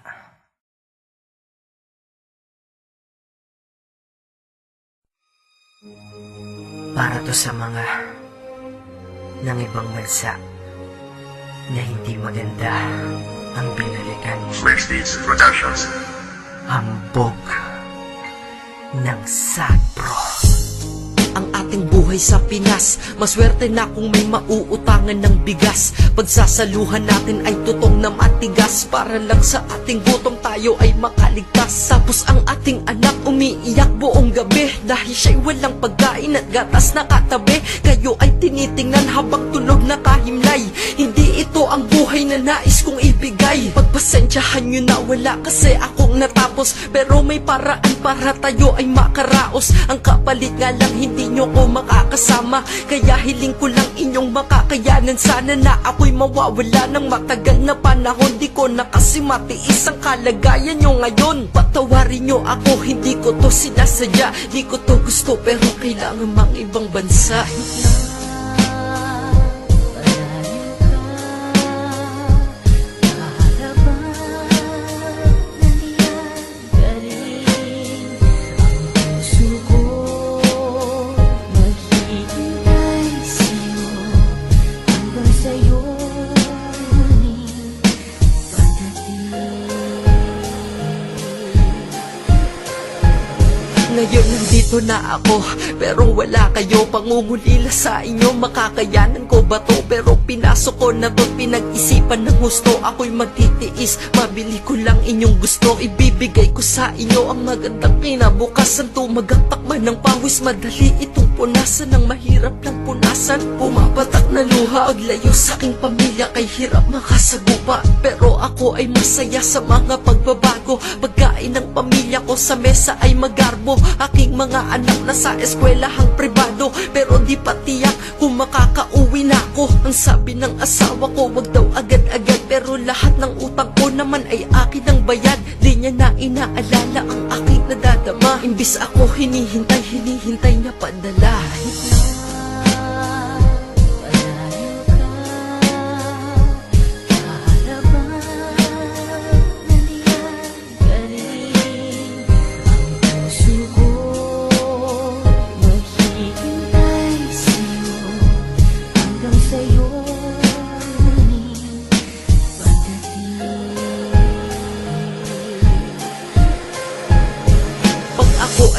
Speaker 4: Para to sa mga ng ibang bansa na hindi maganda ang binalikan.
Speaker 9: Prestige Productions.
Speaker 4: Hambog ng Sad Bro.
Speaker 1: Ang ating buhay sa Pinas, maswerte na kung may mauutangan ng bigas. Pagsasaluhan natin ay tutong na matigas, para lang sa ating gutom tayo ay makaligtas. Tapos ang ating anak umiiyak buong gabi, dahil siya'y walang pagkain at gatas na katabi. Kayo ay tinitingnan habang tulog na kahimlay. Hindi ito ang buhay na nais kong ibigay. Pagpasensyahan nyo na wala kasi akong natapos, pero may paraan para tayo ay makaraos. Ang kapalit nga lang hindi nyo ko makakasama, kaya hiling ko lang inyong makakayanan. Sana na ako'y mawawala ng matagal na panahon. Di ko na kasi matiis ang kalagayan nyo ngayon. Patawarin nyo ako, hindi ko to sinasadya. Di ko to gusto pero kailangan mang ibang bansa. Ngayon nandito na ako, pero wala kayo. Pangungulila sa inyo, makakayanan ko ba to? Pero pinasok ko na to, pinag-isipan ng gusto. Ako'y magtitiis, mabili ko lang inyong gusto. Ibibigay ko sa inyo ang magandang kinabukasan. Tumagaktak man ng pawis, madali itong punasan. Ang mahirap lang punasan, pumapatak na luha. Paglayo sa aking pamilya, kay hirap makasagupa. Pero ako ay masaya sa mga pagbabago. Pagkain ng pamilya ko sa mesa ay magarbo. Aking mga anak na sa eskwelahang pribado, pero di pa tiyak kung makakauwi na ako. Ang sabi ng asawa ko, wag daw agad-agad, pero lahat ng utang ko naman ay akin ang bayad. Di niya na inaalala ang aking nadadama. Imbis ako hinihintay niya padala.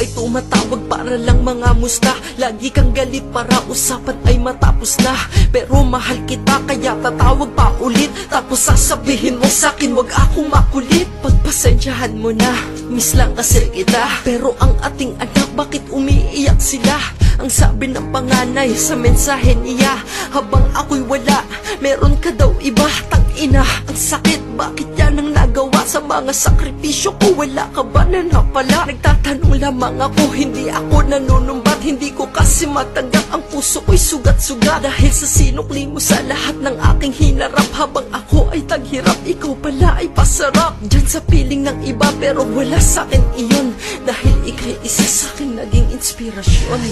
Speaker 4: ay tumatawag para lang mga musta. Lagi kang galit para usapan ay matapos na. Pero mahal kita kaya tatawag pa ulit. Tapos sasabihin mo sa'kin wag akong makulit. Pagpasensyahan mo na, miss lang kasi kita. Pero ang ating anak bakit umiiyak sila? Ang sabi ng panganay sa mensahe niya, habang ako'y wala, meron ka daw iba. Tangina, ang sakit, bakit yan ang nagawa sa mga sakripisyo ko? Wala ka ba na napala? Nagtatanong lamang ako, hindi ako nanunumbat. Hindi ko kasi matanggap, ang puso ko'y sugat-sugat. Dahil sa sinukli mo sa lahat ng aking hinarap. Habang ako ay taghirap, ikaw pala ay pasarap. Diyan sa piling ng iba pero wala sa'kin iyon. Dahil ika'y isa sa'kin naging inspirasyon.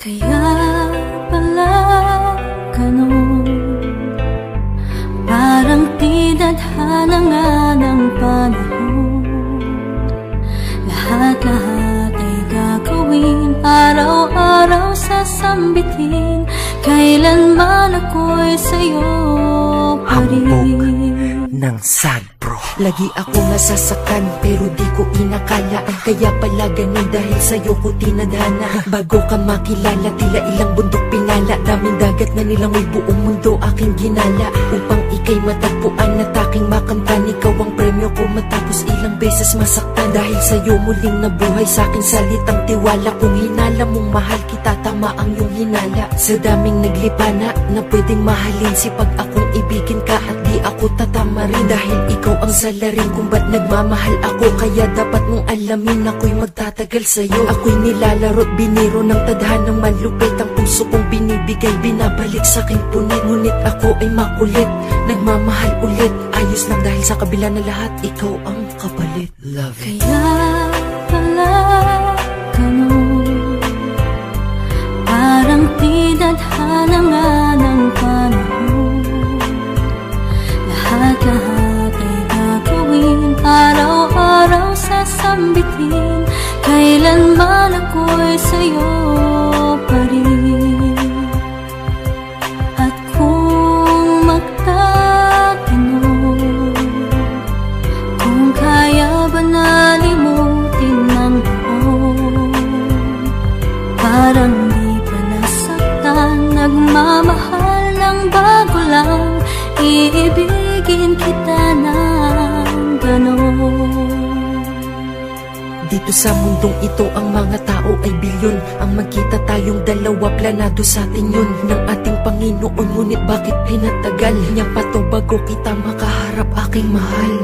Speaker 7: Kaya pala ganun, parang tinadhana nga ng panahon. Lahat-lahat ay gagawin, araw-araw sasambitin. Kailanman ako'y sa'yo pa rin.
Speaker 4: Ng sad bro, lagi ako nasasaktan pero di ko inakala. Kaya pala ganun dahil sa'yo ko tinadhana. Bago ka makilala, tila ilang bundok pinala. Daming dagat na nilangoy, buong mundo aking ginala. Upang ika'y matagpuan at aking makamtan. Ikaw ang premyo ko matapos ilang beses masaktan. Dahil sa'yo muling nabuhay sa'king salitang tiwala. Kung hinala mong mahal kita, tama ang iyong hinala. Sa daming naglipana na pwedeng mahalin, sipag akong ibigin ka at di ako tatama rin. Dahil ikaw ang salarin kung ba't nagmamahal ako. Kaya dapat mong alamin ako'y magtatagal sa'yo. Ako'y nilalaro't biniro ng tadhanang malupit. Ang puso kong binibigay, binabalik sa'king punit. Ngunit ako ay makulit, nagmamahal ulit. Ayos lang dahil sa kabila na lahat, ikaw ang kapalit. Love it.
Speaker 7: Kaya pala ganun, parang tinadhana nga ng panahon. Lahat-lahat ay gagawin, araw-araw sasambitin. Kailanman ako'y sa'yo pa rin. At kung magtatanong kung kaya ba nalimutin ng noon, parang di pa nasaktan, nagmamahal ng bago lang. Iibigin kita ng ganon.
Speaker 4: Dito sa mundong ito ang mga tao ay bilyon. Ang magkita tayong dalawa, planado sa atin yun ng ating Panginoon. Ngunit bakit pinatagal niya pa to bago kita makaharap, aking mahal?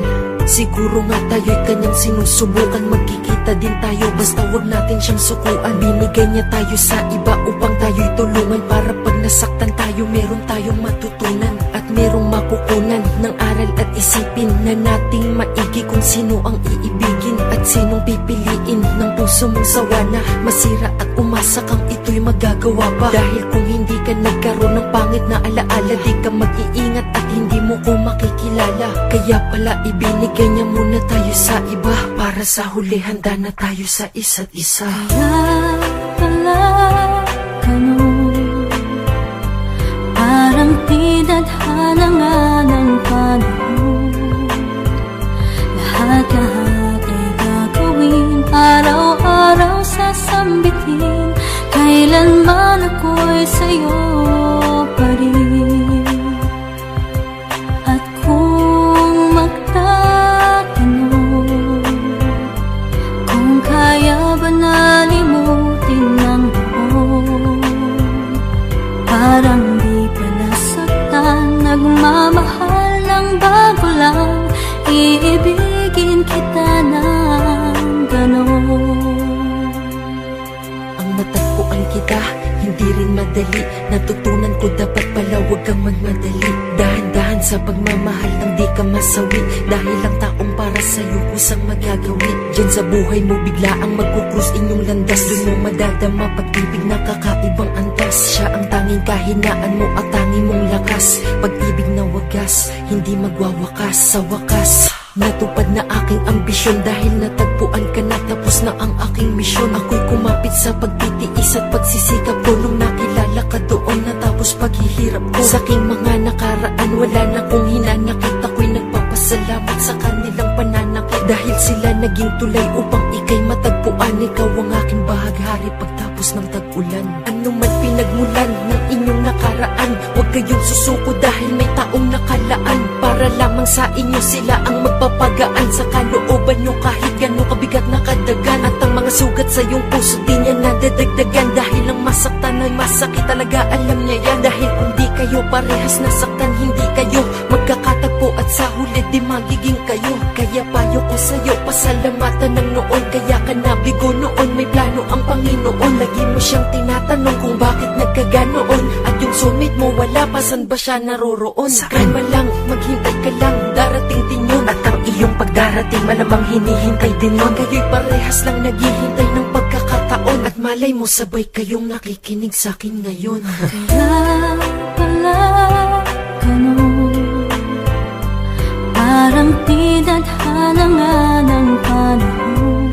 Speaker 4: Siguro nga tayo'y kanyang sinusubukan. Magkikita din tayo basta wag natin siyang sukuan. Binigay niya tayo sa iba upang tayo'y tulungan. Para pag nasaktan tayo, meron tayong matutunan at merong makukunan ng aral at isipin na nating maigi kung sino ang iibigin at sinong pipiliin ng puso mong sawa na masira at umasa kang ito'y magagawa pa. Dahil kung hindi ka nagkaroon ng pangit na alaala, di ka mag-iingat at hindi mo ko makikilala. Kaya pala ibinigay niya muna tayo sa iba, para sa huli handa na tayo sa isa't isa.
Speaker 7: Kaya pala ganun, parang tinadhana nga ng panahon. Lahat-lahat ay gagawin, araw-araw sasambitin. Kailanman ako'y sa'yo pa rin. At kung magtatanong kung kaya ba nalimutin ng noon, parang di pa nasaktan, nagmamahal ng bago lang. Iibigin kita ng ganon.
Speaker 4: Ang matagpuan kita, hindi rin madali. sa pagmamahal nang di ka masawi. Dahil ang taong para sa'yo kusang magagawin. Diyan sa buhay mo bigla ang magkukrus inyong landas. Doon mo madadama pag-ibig na kakaibang antas. Siya ang tanging kahinaan mo at tanging mong lakas. Pag-ibig na wagas, hindi magwawakas. Sa wakas, natupad na aking ambisyon. Dahil natagpuan ka na, tapos na ang aking misyon. Ako'y kumapit sa pagtitiis at pagsisikap ko. Nung nakilala ka doon, natapos paghihirap ko. Sa aking mga nakaraan, wala na kong hinanakit. Ako'y nagpapasalamat sa kanilang pananakit. Dahil sila naging tulay upang ika'y matagpuan. Ikaw ang aking bahaghari pagtapos ng tag-ulan. Ano man pinagmulan ng inyong nakaraan, huwag kayong susuko dahil may taong nakalaan. Para lamang sa inyo sila ang magpapagaan. Sa kalooban nyo kahit gano'ng kabigat na kadagan. At ang mga sugat sa iyong puso di niya nadadagdagan. Dahil ang masaktan ay masakit talaga, alam niya yan. Dahil kung di kayo parehas nasaktan, hindi kayo magkakatagpo. At sa huli di magiging kayo. Kaya payo ko sa'yo, pasalamatan ng noon. Kaya ka nabigo noon, may plano ang Panginoon. Lagi mo siyang tinatanong kung bakit nagkaganoon. At yung soulmate mo wala pa, san ba siya naroroon? Kalma lang, maghintay ka lang, darating din yun. At ang iyong pagdarating malamang hinihintay din nun. Kayo'y parehas lang naghihintay ng pagkakataon. At malay mo sabay kayong nakikinig sa'kin ngayon.
Speaker 7: Kaya pala ganun, parang tinadhana nga ng panahon.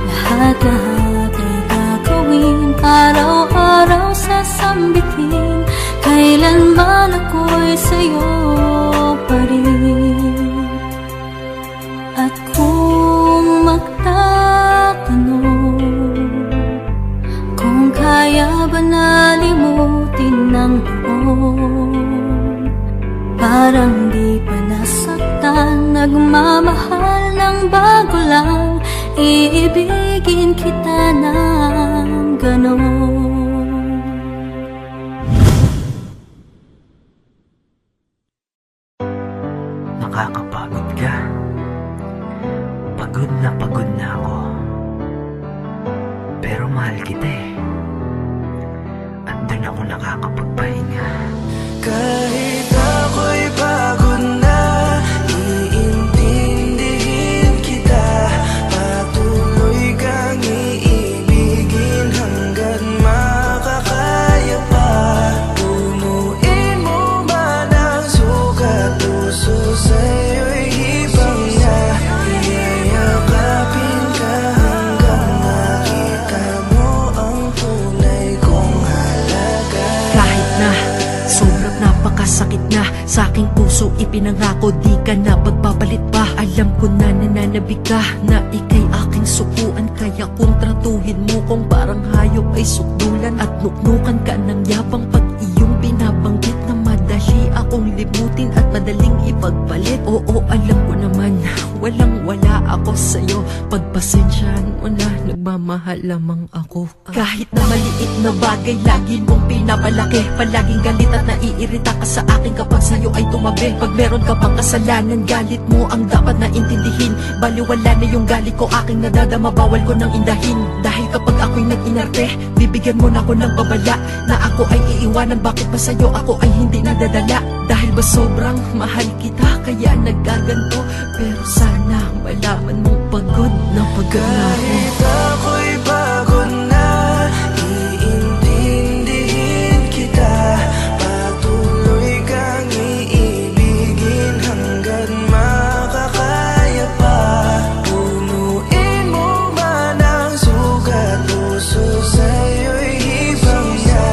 Speaker 7: Lahat-lahat ay gagawin, araw-araw sasambitin. Kailanman ako'y sa'yo pa rin. At kung magtatanong kung kaya ba nalimutin ng noon, parang di pa nasaktan, nagmamahal ng bago lang, iibigin kita ng ganon.
Speaker 4: Nakakapagod ka. Pagod na ako. Pero mahal kita eh. At doon ako nakakapagpahinga.
Speaker 10: Kahit ako'y pagod na, iintindihin kita. Patuloy kang iibigin hanggang makakaya pa. Punuin mo man ang sukat puso, sa'yo'y hibang na. Iyayakapin ka hanggang makita mo ang tunay kong halaga.
Speaker 4: Kahit na sobrang napakasakit na, sa aking puso ipinangako di ka na pagpapalit pa. Alam ko na nananabik ka na ika'y aking sukuan. Kaya kung tratuhin mo kung parang hayop ay sukdulan. At nuknukan ka ng yabang pag iyong binabanggit na madali akong limutin at madaling ipagpalit. Oo, alam ko naman, walang-wala ako sa'yo. Pagpasensyahan mo na, nagmamahal lamang ako. Kahit na maliit na bagay, lagi mong pinapalaki. Palaging galit at naiirita ka sa akin kapag sa'yo ay tumabi. Pag meron ka pang kasalanan, galit mo ang dapat na intindihin. Baliwala na yung galit ko, aking nadadama, bawal ko nang indahin. Dahil kapag ako'y nag-inarte, bibigyan mo na ako ng babala na ako ay iiwanan. Bakit ba sa'yo ako ay hindi nadadala? Dahil ba sobrang mahal kita kaya nagkaganto? Pero sana malaman mong pagod na pagod na ako.
Speaker 10: Kahit ako'y pagod na, iintindihin kita. Patuloy kang iibigin hanggang makakaya pa. Punuin mo man ang sugat puso, sa'yo'y hibang na.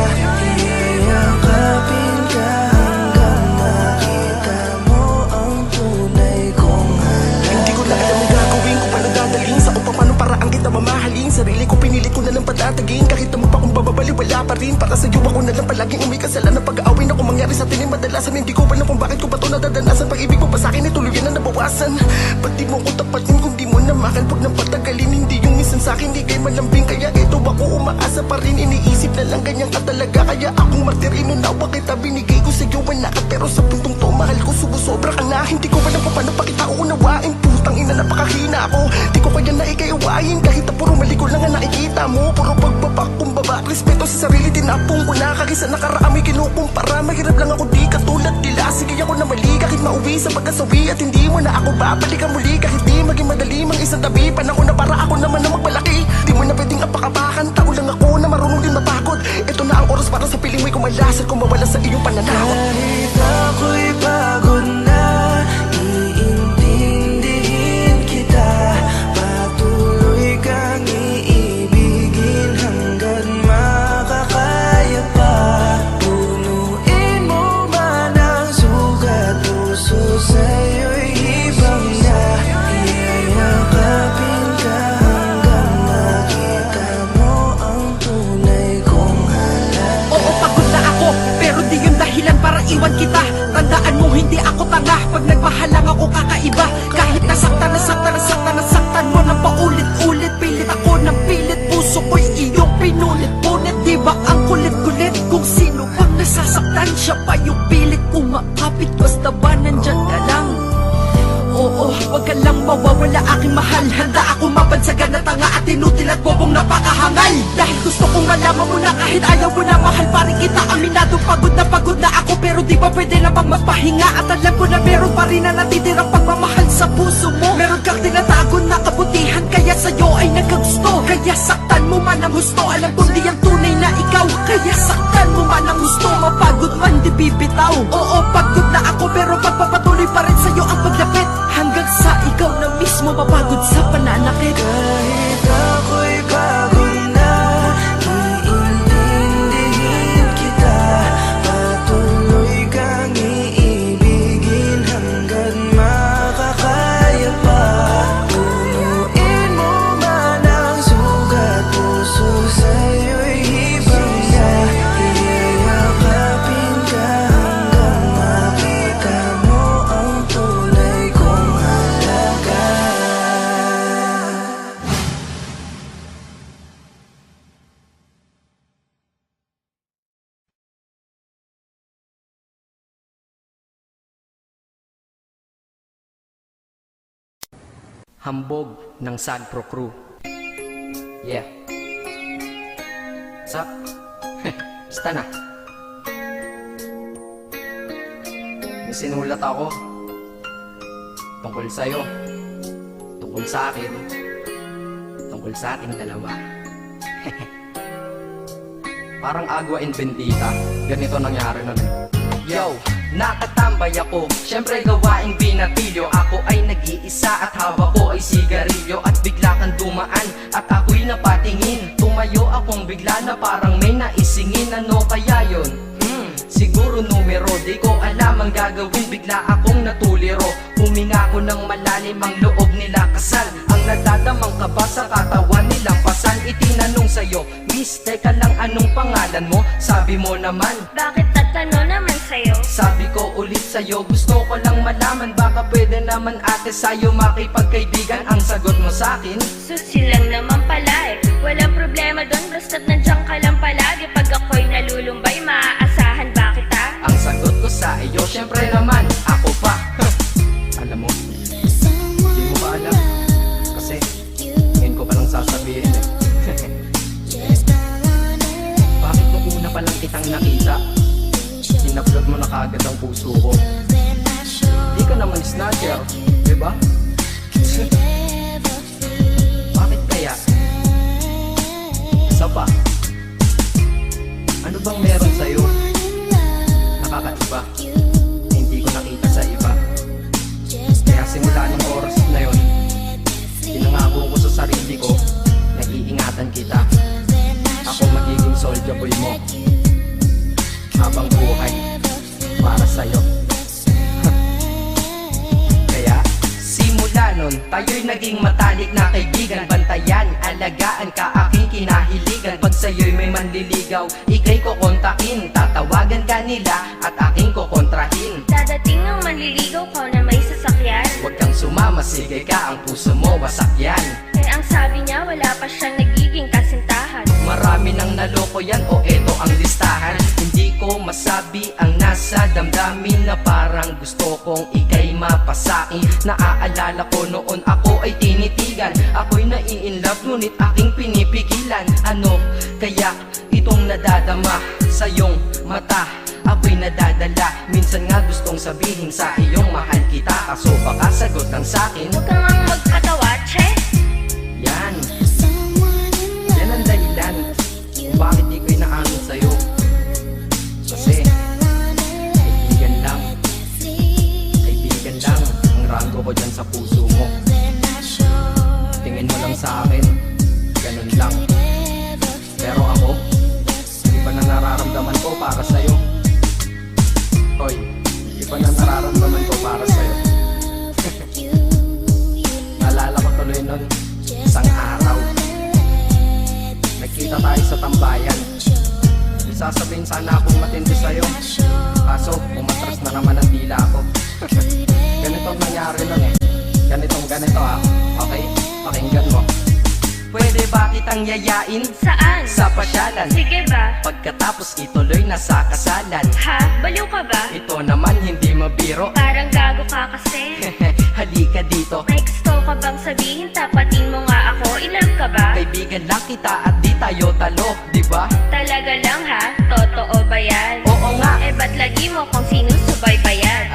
Speaker 10: Iyayakapin ka hanggang makita mo ang tunay kong halaga. Hindi ko na alam ang gagawin ko, paano dadalhin sa kung paano paraan kita mamahalin. Sarili ko pinilit ko na lang patatagin. Kahit naman pa kung bababali wala pa rin. Para sa'yo ako na lang palaging umikasalan. Pag-aawin ako mangyari sa atin ay madalasan. Hindi ko alam kung bakit ko ba ito nadadanasan. Pag-ibig mo ba sa'kin ay tuluyan na nabawasan. Ba't di mo ko tapatin kung di mo na mahal? Pag nang patagalin, hindi yung minsan sa'kin di kayo malambing. Kaya ito ako umaasa pa rin. Iniisip na lang ganyan ka talaga. Kaya akong martir, inunawa kita. Binigay ko sa'yo ang lahat. Pero sa puntong to, mahal ko sumusobra ka na. Hindi ko alam kung paano pa kita uunawain. Putang ina, napakahina ako. Di ko kaya na ikaiwain. Kahit na puro mali ko lang ang nakikita mo. Puro pagbabak kung babae respeto sa sarili, tinapong ko na. Kagisa nakaraami kinukumpara, mahirap lang ako di katulad nila. Sige ako na mali, kahit mauwi sa pagkasawi. At hindi mo na ako babalikan muli, kahit di maging madali mang isang tabi. Panahon na para ako naman na magpalaki. Di mo na pwedeng apakabakan, tao lang ako na marunong din mapagod. Ito na ang oras para sa piling mo'y kumalas at kumawala sa iyong pananaw.
Speaker 7: Kahit ako'y pagod na, iintindihin kita. Patuloy kang iibigin hanggang makakaya pa. Punuin mo man ang sugat, puso sa'yo'y hibang na. Iyayakapin ka hanggang makita mo ang tunay kong halaga.
Speaker 1: Oo, pagod na ako, pero di yun dahilan para iwan kita. Tandaan mo, hindi ako tanga. Pag nagmahal lang ako kakaiba. Kahit nasaktan mo ng paulit-ulit. Pilit ako ng pilit, puso ko'y iyong pinulit-punit. Di ba ang kulit-kulit? Kung sino bang nasasaktan, siya pa yung pilit umakapit. Basta ba nandyan ka lang? Oo, wag ka lang mawawala aking mahal. Handa ako mabansagan na tanga at inutil at bobong napakahangal. Dahil gusto kong malaman mo na kahit ayaw mo na mahal pa rin kita. Aminado pagod na ako, pero di ba pwede namang magpahinga? At alam ko na meron pa rin na natitirang pagmamahal sa puso mo. Meron kang tinatago na kabutihan, kaya sa'yo ay nagkagusto. Kaya saktan mo man ang gusto, alam kong di ang tunay na ikaw. Kaya saktan mo man ang gusto, mapagod man di bibitaw. Oo, pagod na ako, pero pagpapatuloy pa rin sa'yo ang paglapit. Hanggang sa ikaw na mismo mapagod sa pananakit.
Speaker 7: Kahit ako'y pagod na, iintindihin kita. Patuloy kang iibigin hanggang makakaya pa. Punuin mo man ang sugat, puso sa'yo'y hibang na. Iyayakapin ka hanggang makita mo ang tunay kong halaga.
Speaker 5: Hambog ng Sad Pro Crew. Yeah. Sup? Basta na. May sinulat ako tungkol sa'yo, tungkol sa akin, tungkol sa ating dalawa. Parang Agua and Bendita. Ganito nangyari nun eh. Yo, nakatambay ako, syempre gawaing binatilyo. Ako ay nag-iisa at hawak ko ay sigarilyo. At bigla kang dumaan at ako'y napatingin. Tumayo akong bigla na parang may naisingin. Ano kaya yun? Siguro numero, di ko alam ang gagawin. Bigla akong natuliro, huminga ko ng malalim, ang loob nila kasal. Ang nadadamang kaba sa katawan nilang pasan. Itinanong sa'yo, Miss, teka lang, anong pangalan mo? Sabi mo naman,
Speaker 6: Bakit tatanong naman sa'yo?
Speaker 5: sabi ko ulit sa'yo, gusto ko lang malaman. Baka pwede naman ate sa'yo makipagkaibigan. Ang sagot mo sa'kin,
Speaker 6: Susi lang naman pala eh. Walang problema doon, basta't nandiyan ka lang palagi. Pag ako'y nalulumbay, maaasahan ba kita?
Speaker 5: ang sagot ko sa iyo, syempre naman, ako pa. Alam mo, hindi mo ba alam? Kasi, ngayon ko palang sasabihin eh. Bakit nung una pa lang kitang nakita, sinablot mo na kagad ang puso ko? Di ka naman snatcher, diba? Bakit kaya? Isa pa, ano bang meron sa'yo? Nakakaiba, na hindi ko nakita sa iba. Kaya simula ng oras na yon, pinangako ko sa sarili ko na iingatan kita. Ako magiging soldier boy mo habang buhay para sa'yo. Kaya simula nun, tayo'y naging matalik na kaibigan. Bantayan, alagaan ka, aking kinahiligan. Pag sa'yo'y may manliligaw, ika'y kukontakin. Tatawagan ka nila at aking kukontrahin.
Speaker 6: Dadating ang manliligaw ko na may sasakyan.
Speaker 5: Huwag kang sumama, sige ka, ang puso mo wasak yan.
Speaker 6: Eh ang sabi niya, wala pa siyang nagiging kasintahan.
Speaker 5: Marami nang naloko yan, o eto ang listahan. Hindi ko masabi ang nasa damdamin, na parang gusto kong ika'y mapasakin. Naaalala ko noon ako ay tinitigan, ako'y nai-inlove ngunit aking pinipigilan. Ano kaya ito itong nadadama sa iyong mata. Ako'y nadadala, minsan nga gustong sabihin sa iyong mahal kita, kaso baka sagot ng sakin.
Speaker 6: Huwag kang ang magpatawa, che.
Speaker 5: Yan, yan ang dahilan kung bakit di ko inaamin sa'yo. Kasi kaibigan lang ang rango ko dyan sa puso mo. Tingin mo lang sa akin, ganun lang. Pero ako, iba na nararamdaman ko para sa'yo. Hoy, iba na nararamdaman ko para sa'yo. Naalala ko tuloy nun, isang araw nagkita tayo sa tambayan. May sasabihin sana akong matindi sa'yo, kaso umatras na naman ang dila ko. Ganitong nangyari nun eh. Ganito ah. Okay, pakinggan mo. Pwede ba kitang yayain
Speaker 6: Saan?
Speaker 5: sa pasyalan?
Speaker 6: Sige ba?
Speaker 5: Pagkatapos ituloy na sa kasalan.
Speaker 6: Ha? Baliw ka ba?
Speaker 5: Ito naman hindi mabiro.
Speaker 6: Parang gago ka kasi.
Speaker 5: Halika dito.
Speaker 6: May gusto ka bang sabihin? Tapatin mo nga ako. Ilove ka ba?
Speaker 5: Kaibigan lang kita at di tayo talo, di ba?
Speaker 6: Talaga lang ha? Totoo ba yan?
Speaker 5: Oo nga.
Speaker 6: Eh ba't lagi mo kung sinusubaybayan?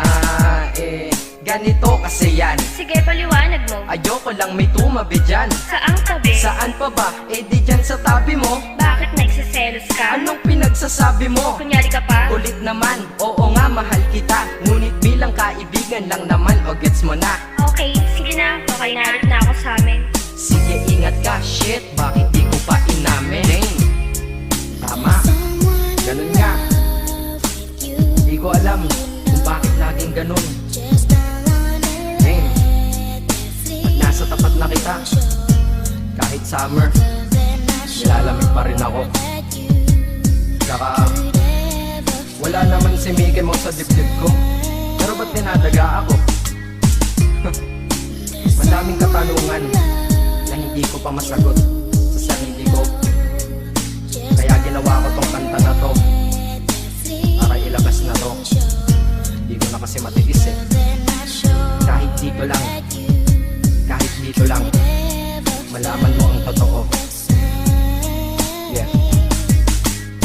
Speaker 5: Ganito kasi yan.
Speaker 6: Sige, paliwanag mo.
Speaker 5: Ayoko lang may tumabi dyan.
Speaker 6: Saang tabi?
Speaker 5: Saan pa ba? Eh di dyan sa tabi mo.
Speaker 6: Bakit nagsiselos ka?
Speaker 5: Anong pinagsasabi mo?
Speaker 6: Kunyari ka pa?
Speaker 5: Ulit naman, oo nga mahal kita. Ngunit bilang kaibigan lang naman, o gets mo na.
Speaker 6: Okay, sige na. Okay, narit na ako sa amin.
Speaker 5: Sige ingat ka, shit, bakit di ko pa inamin? Dang, tama, ganun nga. Di ko alam kung bakit laging ganun. Dang, pag nasa tapat na kita, kahit summer, nilalamig pa rin ako. Saka, wala naman si Mickey Mouse sa dibdib ko, pero ba't dinadaga ako? Madaming katanungan na hindi ko pa masagot sa sarili ko. Kaya ginawa ko tong kanta na to para ilabas na to. Hindi ko na kasi matiis eh. Kahit dito lang malaman mo ang totoo. Yeah.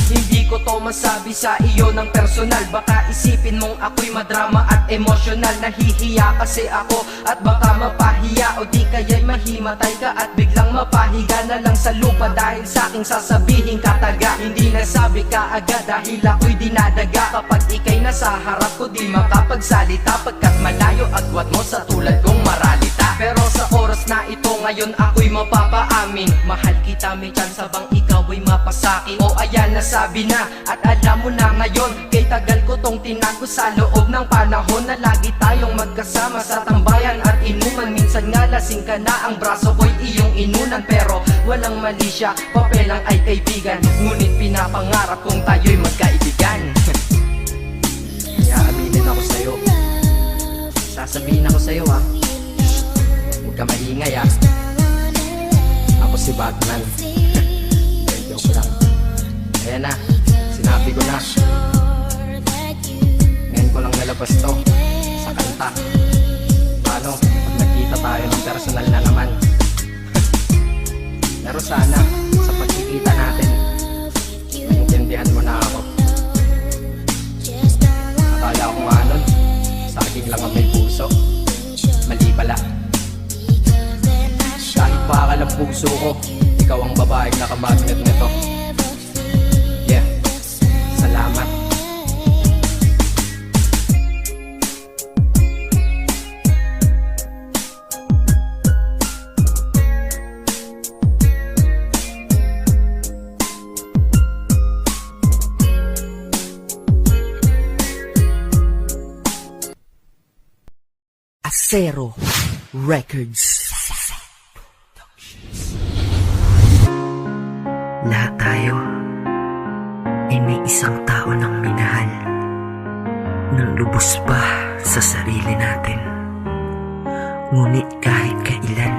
Speaker 5: Hindi ko to masabi sa iyo ng personal. Baka isipin mong ako'y madrama at emosyonal. Nahihiya kasi ako at baka mapahiya, o di kaya'y mahimatay ka at biglang mapahiga na lang sa lupa dahil sa aking sasabihin kataga. Hindi nasabi ka agad dahil ako'y dinadaga. Kapag ika'y nasa harap ko di makapagsalita, pagkat malayo agwat mo sa tulad kong maralita. Pero sa oras na ito ngayon ako'y mapapaamin, mahal kita, may chance bang ikaw ay mapasaki? O ayan, nasabi na at alam mo na ngayon. Kay tagal ko tong tinago sa loob ng panahon na lagi tayong magkasama sa tambayan at inuman. Minsan nga lasing ka na, ang braso ko'y iyong inunan. Pero walang mali siya, papelang ay kaibigan. Ngunit pinapangarap kong tayo'y magkaibigan. Kaya aminin ako sa'yo, sasabihin ako sa'yo ha, huwag ka maingay ha. Ako si Batman. Joke lang. Ayan na, sinabi ko na. Ngayon ko lang nalabas to sa kanta. Paano pag nagkita tayo ng personal na naman? Pero sana sa pagkikita natin, maintindihan mo na ako. Akala ko nga nun, saging lang ang may puso. Mali pala. Kahit bakal ang puso ko, ikaw ang babaeng nakamagnet nito. Yeah, salamat.
Speaker 4: Acero Records. Lahat tayo ay may isang tao ng minahal, nang lubos pa sa sarili natin. Ngunit kahit kailan,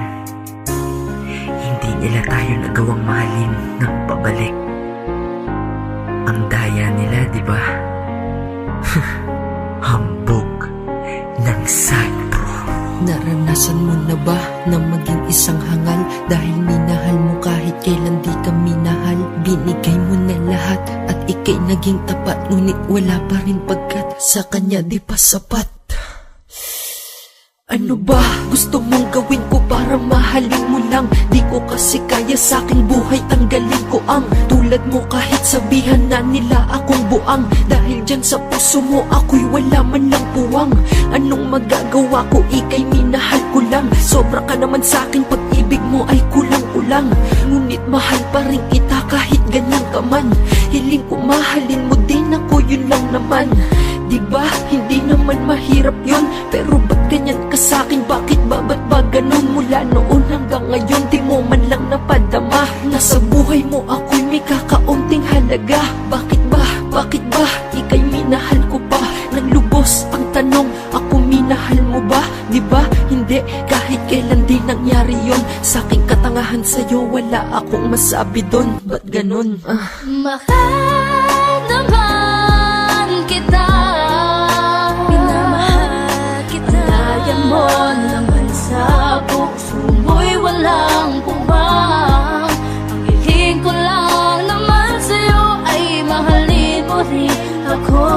Speaker 4: hindi nila tayo nagawang mahalin ng pabalik. Ang daya nila, di ba? Hambog ng sad bro. Naranasan Naranasan mo na ba na maging isang hangal? Dahil minahal mo kahit kailan di ka minahal. Binigay mo na lahat at ika'y naging tapat. Ngunit wala pa rin pagkat sa kanya di pa sapat. Ano ba gusto mong gawin ko para mahalin mo lang? Di ko kasi kaya sa aking buhay tanggalin ko ang tulad mo kahit sabihan na nila akong buang. Dahil dyan sa puso mo ako'y wala man lang puwang. Anong magagawa ko, ika'y minahal ko lang. Sobra ka naman sa akin, pag-ibig mo ay kulang-kulang. Ngunit mahal pa rin kita kahit ganyan ka man. Hiling ko mahalin mo din ako, yun lang naman. Diba, hindi naman mahirap yun. Pero ba't ganyan ka sa'kin? Bakit ba, ba't ba ganun? Mula noon hanggang ngayon, di mo man lang napadama na sa buhay mo ako'y may kakaunting halaga. Bakit ba, ika'y minahal ko pa? Nang lubos ang tanong, ako minahal mo ba? Diba, hindi, kahit kailan di nangyari yun. Sa'king katangahan sa'yo, wala akong masabi dun. Ba't ganun?
Speaker 3: Mahal naman kita, minamahal kita. Daya mo naman sa puso mo'y walang puwang. Ang hiling ko lang naman sa'yo ay mahalin mo rin ako.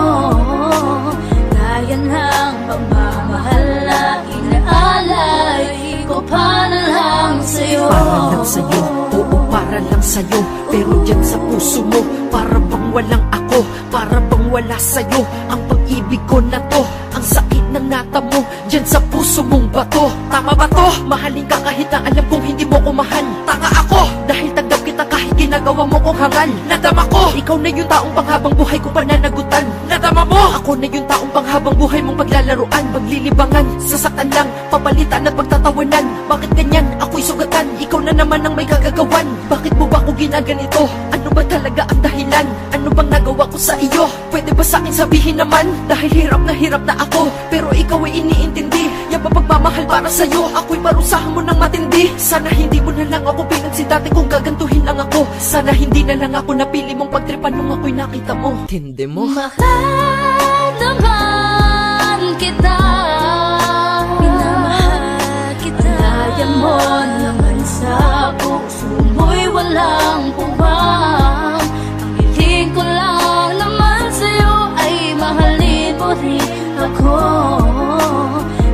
Speaker 3: Gaya ng pagmamahal na inaalay ko para lang sa'yo.
Speaker 4: Para lang sa'yo, oo para lang sa'yo. Pero dyan sa puso mo, para bang walang ako. Para bang wala sa'yo ang pag-ibig ko na to. Ang sakit ng nata mo, dyan sa puso mong bato. Tama ba to? Mahalin ka kahit na alam kong hindi mo ko mahal. Tanga ako, dahil tanggap kita kahit ginagawa mo kong hangal. Nadama ko, ikaw na yung taong panghabang buhay ko pananagutan. Nadama mo, ako na yung taong panghabang buhay mong paglalaruan. Paglilibangan, sasaktan lang, papalitan at pagtatawanan. Bakit ganyan? Ako'y sugatan, ikaw na naman ang may gagagawan. Bakit mo ba ako ginaganito? Ano ba talaga ang dahilan? Ano bang nagawa ko sa iyo? Pwede ba sa akin sabihin naman? Dahil hirap na ako, pero ikaw ay iniintindi. Yan ba pagmamahal para sa'yo? Ako'y parusahan mo ng matindi. Sana hindi mo na lang ako pinagsidati kung gagantuhin lang ako. Sana hindi na lang ako napili mong pagtripan nung ako'y nakita mo. Tindi mo?
Speaker 3: Mahal naman kita, minamahal kita. Daya mo naman sa puso mo'y walang puwang. Ang hiling ko lang naman sa'yo ay mahalin mo rin ako.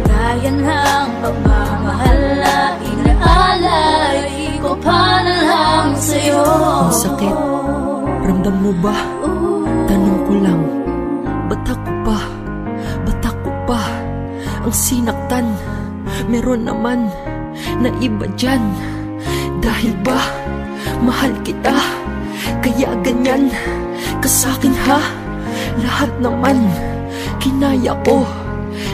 Speaker 3: Gaya ng pagmamahal na inaalay ko para lang sa'yo.
Speaker 4: Ang sakit, ramdam mo ba? Tanong ko lang, ba't ako pa ang sinaktan? Meron naman na iba dyan. Dahil ba mahal kita, kaya ganyan ka sa'kin ha? Lahat naman kinaya ko,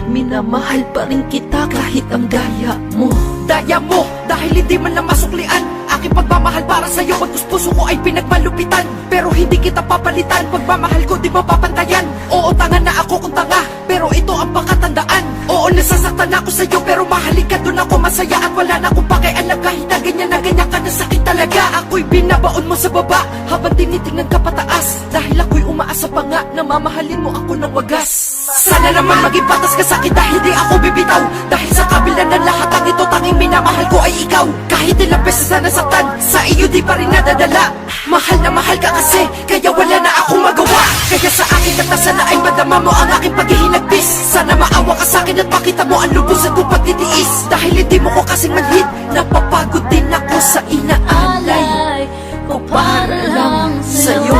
Speaker 4: minamahal pa rin kita kahit ang daya mo. Daya mo, dahil hindi man lang masuklian aking pagmamahal para sa'yo. Magkus puso ko ay pinagmalupitan, pero hindi kita papalitan. Pagmamahal ko di mapapantayan. Oo, tanga na ako kung tanga, pero ito ang pakatandaan. Oo, nasasaktan ako sa'yo, pero mahalin ka, dun ako masaya. At wala na akong pakialam kahit na ganyan ka na sakit talaga. Ako'y binabaon mo sa baba habang tinitingnan ka pataas. Dahil ako'y umaasa pa nga na mamahalin mo ako ng wagas. Sana naman maging patas ka sa'kin dahil di ako bibitaw. Dahil sa kabila ng lahat ang ito, tanging minamahal ko ay ikaw. Kahit ilang beses na nasaktan, sa iyo di pa rin nadadala. Mahal na mahal ka kasi, kaya wala na akong magawa. Kaya sa akin at sana ay madama mo ang aking paghihinagpis. Sana maawa ka sa'kin at makita mo ang lubusan kong pagtitiis. Dahil hindi mo ko kasing manhid, napapagod din ako sa inaalay ko para lang sa'yo.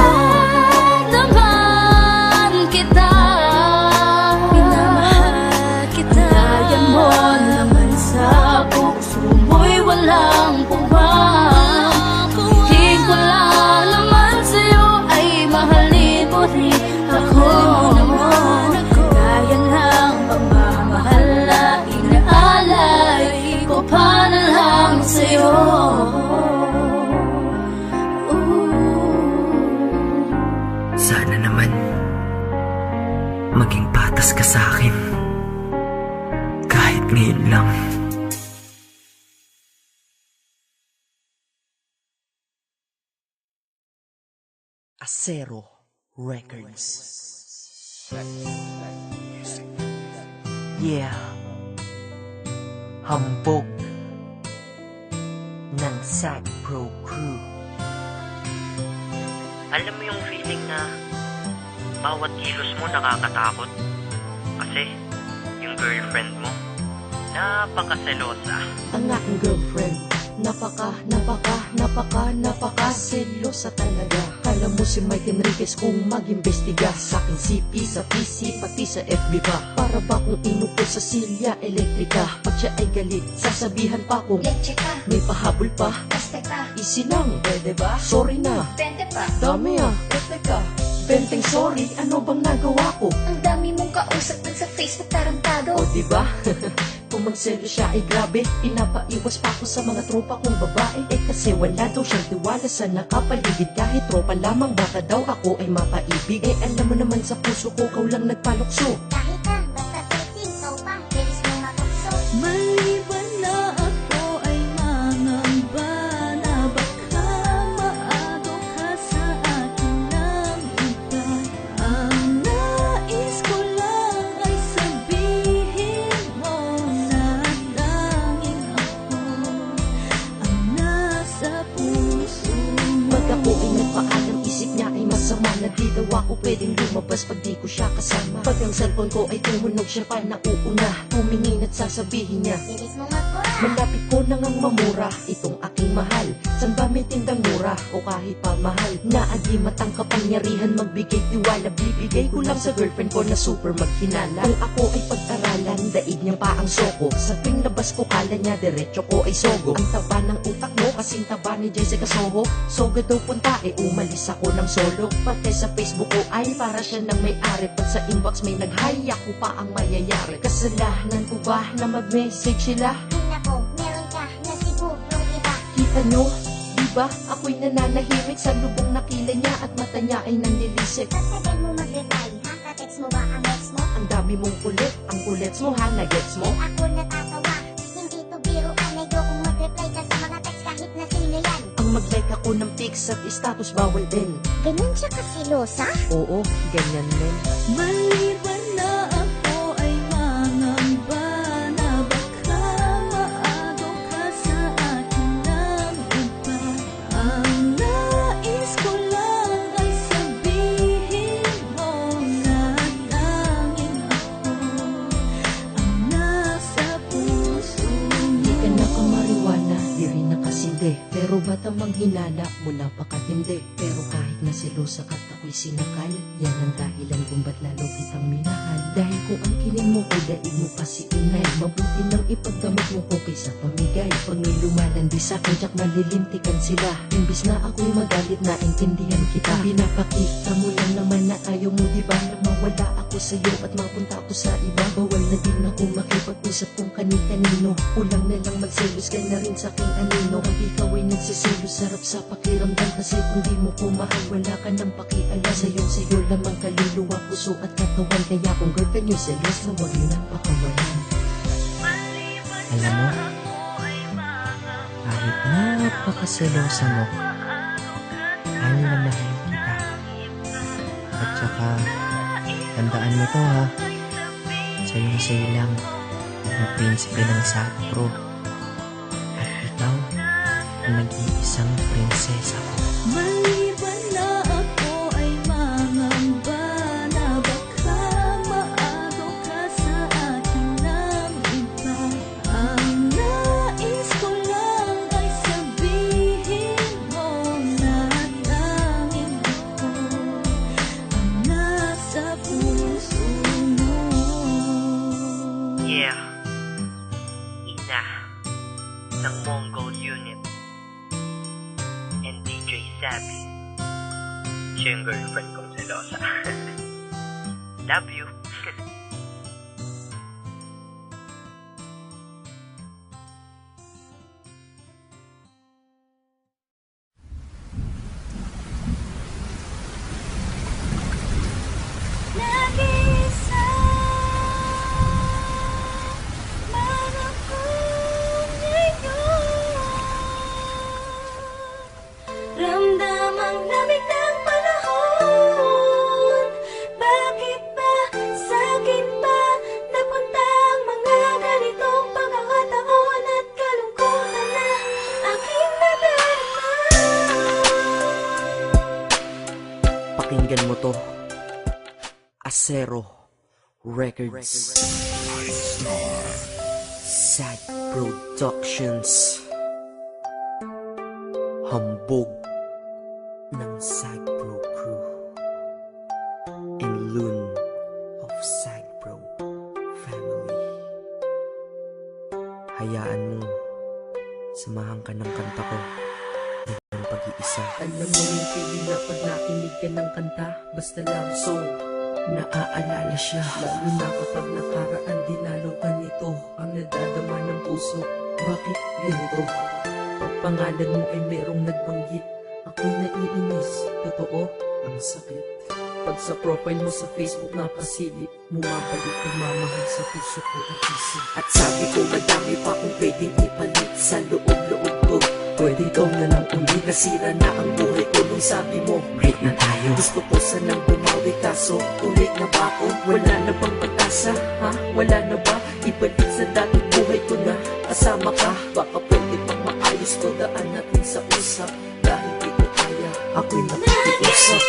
Speaker 3: Naman kita, minamahal kita. Daya mo naman sa puso mo'y walang puwang. Hiling ko lang naman sa'yo ay mahalin mo rin ako. Gaya ng pagmamahal na inaalay ko para lang sa'yo.
Speaker 4: Sana naman maging patas ka sa akin, kahit ngayon lang. Acero Records. Yeah. Hambog ng Sad Bro Crew.
Speaker 11: Alam mo yung feeling na bawat kilos mo nakakatakot? Kasi yung girlfriend mo, napakaselosa.
Speaker 4: Ang aking girlfriend, napaka-selosa talaga. Kala mo si Mike Enriquez kung mag-imbestiga sa aking CP, sa PC, pati sa FB pa. Para ba kung inupol sa silya elektrika? Pag siya ay galit, sasabihan pa kung
Speaker 3: Leche ka,
Speaker 4: may pahabol pa.
Speaker 3: paste ka,
Speaker 4: Easy lang, pwede ba? Sorry na,
Speaker 3: bente pa.
Speaker 4: dami ah, teka. Benteng sorry, ano bang nagawa ko?
Speaker 3: Ang dami mong kausap dun sa Facebook tarantado.
Speaker 4: O diba? Kung magselo siya ay grabe, pinapaiwas pa ako sa mga tropa kong babae. Eh kasi wala daw siyang tiwala sa nakapaligid. Kahit tropa lamang baka daw ako ay mapaibig. Eh alam mo naman sa puso ko, ikaw lang nagpalukso.
Speaker 3: Kahit ka, basta testing, so pa, bilis mo matukso.
Speaker 7: Maliban na ako ay mangamba na baka maagaw ka sa akin ng iba. Ang nais ko lang ay sabihin mo na tanging ako ang nasa puso mo.
Speaker 4: Pag ako ay nagpaalam, isip niya ay masama. Na di daw ako pwedeng lumabas pag di ko siya kasama. Pag ang cellphone ko ay tumunog, siya pa nauuna. Tumingin at sasabihin niya,
Speaker 3: Bilis mo magpura.
Speaker 4: malapit ko nang ang mamura itong aking mahal. San ba may tindang mura o kahit pa mahal? Na adi matang kapangyarihan magbigay tiwala. Bibigay ko lang sa girlfriend ko na super maghinala. Kung ako ay pag-aralan, daig niya pa ang soko. Sa tuwing labas ko kala niya, diretso ko ay sogo. Ang taba ng utak mo, kasing taba ni Jessica Soho. Soga daw punta, umalis ako ng solo. Pati sa Facebook ko ay para siya nang may-ari. Pag sa inbox may nag-hi, ako pa ang mayayari. Kasalanan ko ba na mag-message sila?
Speaker 3: Nako, meron ka na siguro iba.
Speaker 4: Kita nyo, diba? Ako'y nananahimik sa lubong na kilay niya at mata niya ay nanlilisik.
Speaker 3: Tagal mo mag-reply, ha? Ka-text mo ba ang ex mo?
Speaker 4: Ang dami mong kulit, ang kulets mo ha, nagets mo?
Speaker 3: Ako natatawa, hindi to biruan. Ayokong mag-reply ka sa mga text kahit na sino yan.
Speaker 4: Ang mag-like ako ng pics at status bawal din.
Speaker 3: Ganun siya kasilosa?
Speaker 4: Oo, ganyan din.
Speaker 7: Maliban na ako ay mangamba na baka maagaw ka sa akin ng iba. Ang nais ko lang ay sabihin mo na tanging ako ang nasa puso
Speaker 4: Di
Speaker 7: mo.
Speaker 4: ka nakamariwana, di rin nakasindi. Pero ba't ang manghinala mo napakatindi? Pero kahit na selosa ka't ako'y sinakal, yan ang dahilan kung ba't lalo kitang minahal. Dahil kung ang kiling mo ay daig mo pa si inay, mabuti nang ipagdamag mo ko kaysa pamigay. Pag may lumalandi sa'kin, tiyak malilintikan sila. Imbis na ako'y magalit, na intindihan kita. Pinapakita mo lang naman na ayaw mo, diba, na mawala ako sa'yo at mapunta ako sa iba. Bawal na din ako makipag-usap kung kani-kanino. Kulang na lang magselos ka na rin sa'king anino. Pag ikaw ay nagsiselos, sarap sa pakiramdam. Kasi kung di mo ko mahal, wala ka nang pakialam. Sa'yo lamang kaluluwa, puso at katawan. Kaya kung girlfriend nyo selos, na huwag nyo nang pakawalan. Alam mo, kahit napakaselosa mo, mahal na mahal kita. At saka, tandaan mo to ha, sa'yo lang ang prinsipe ng Sad Bro. At ikaw, ang nag-iisang prinsesa ko.
Speaker 7: Maliban na ako ay mangamba na baka maagaw ka sa akin ng iba. Ang nais ko lang ay sabihin mo na tanging ako ang nasa puso mo.
Speaker 11: Yeah, Ina ng Mongol Unit and DJ Savvy. Siya yung girlfriend kong selosa. Love you.
Speaker 7: Nag-isa man ako ngayon. Ramdam ang lamig ng panahon. Bakit ba
Speaker 4: Pakinggan mo to. Acero Records. Sad Productions. Hambog ng Sad Bro Crew. And Loon of Sad Bro Family. Hayaan mo, samahan ka ng kanta ko ng pag-iisa. Alam mo yung feeling na pag nakinig ka ng kanta, basta love song, naaalala siya. Lalo na kapag nakaraan, dinalo ka nito, ang nadadama ng puso. Bakit ganito? Pag pangalan mo ay merong nagbanggit, ako'y naiinis. Totoo, ang sakit. Pag sa profile mo sa Facebook napasilip, bumabalik pagmamahal sa puso ko at isip. At sabi ko madami pa kung pwedeng ipalit sa loob-loob ko. Pwede ikaw na lang uli, nasira na ang buhay ko nung sabi mo break na tayo. Gusto ko sanang bumawi kaso ulit na ba ako? Wala na bang pag-asa? Ha? Wala na ba? Ibalik sa dating buhay ko na kasama ka. Baka pwede pang maayos ko, daan natin sa usap. Dahil di ko kaya, ako'y nakikiusap.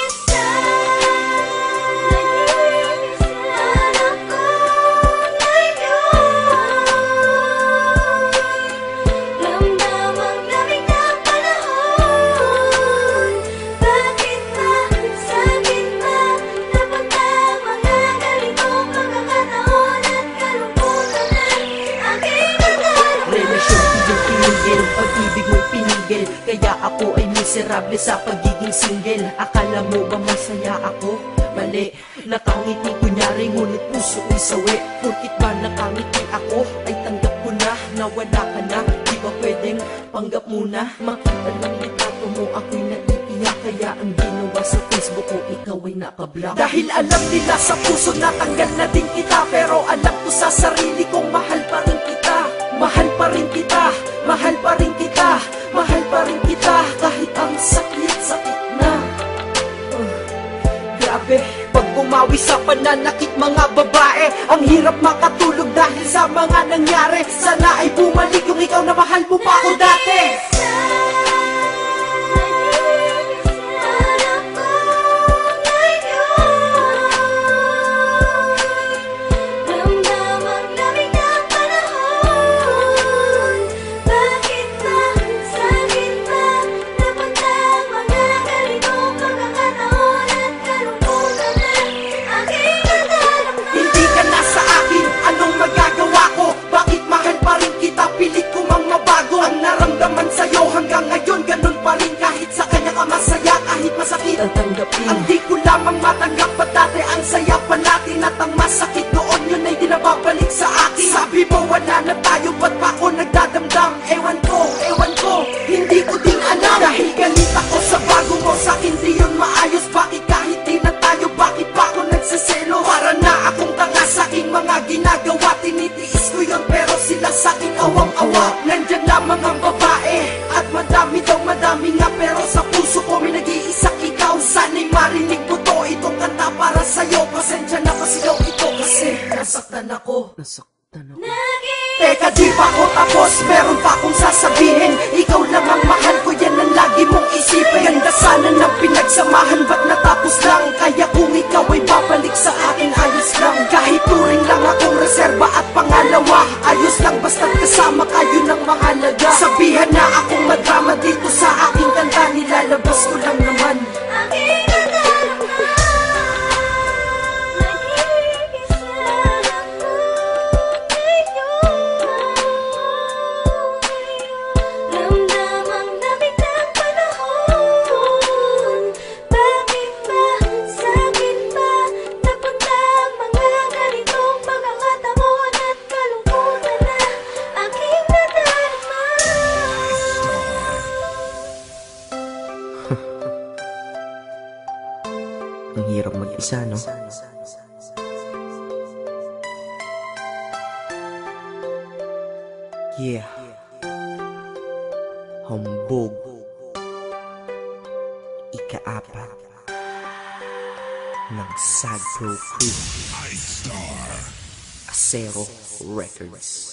Speaker 4: Pag-ibig mo'y pinigil, kaya ako ay miserable sa pagiging single. Akala mo ba masaya ako? Mali, nakangiti kunyari ngunit puso ko'y sawi. Porkit ba nakangiti ako, ay tanggap ko na wala ka na. Di ba pwedeng panggap muna? Makita lang itato mo ako'y naiiyak, kaya ang ginawa sa Facebook ko ikaw ay nakablock. Dahil alam nila sa puso natanggal na din kita, pero alam ko sa sarili kong mahal pa rin kita. Mahal pa rin kita, mahal pa rin kita, mahal pa rin kita, kahit ang sakit-sakit na. Grabe, pag bumawi sa pananakit mga babae, ang hirap makatulog dahil sa mga nangyari. Sana ay bumalik yung ikaw na mahal mo pa ako dati. Pilit ko mang mabago ang naramdaman sa'yo hanggang ngayon, ganun pa rin kahit sa kanya ka masaya, kahit masakit tatanggapin. Ang di ko lamang matanggap pa dati ang saya pa natin at ang masakit noon yun ay di nababalik sa akin. Sabi mo wala na tayo, ba't pa ako nagdadamdam? Ewan ko, hindi ko din alam. Dahil galit ako sa bago mo, sa'kin di yun maayos. Bakit kahit di na tayo, bakit pa ako nagsaselo? Para na akong tanga sa'king mga ginagawa, tinitiis ko yun pero sila sa'king awang-awa. Nandyan lamang ang babae at madami daw madami nga, pero sa puso ko may nag-iisang ikaw. Sana'y marinig mo to, itong kanta para sa'yo. Pasensya na pasigaw ito kasi nasaktan ako. Teka, di pa ako tapos, meron pa akong sasabihin. Ikaw lang ang mahal ko, yan ang lagi mong isipin. Ganda sana ng pinagsamahan, ba't natapos lang? Kaya kung ikaw ay babalik sa akin, ayos lang. Kahit turing lang akong reserba at pangalawa, ayos lang basta't kasama kayo ng mahalaga. Sabihan na akong madrama dito sa aking kanta, nilalabas ko lang naman. Ang hirap mag-isa, no? Yeah. Hambog. Ika-apat ng Sad Bro Crew. Acero Records.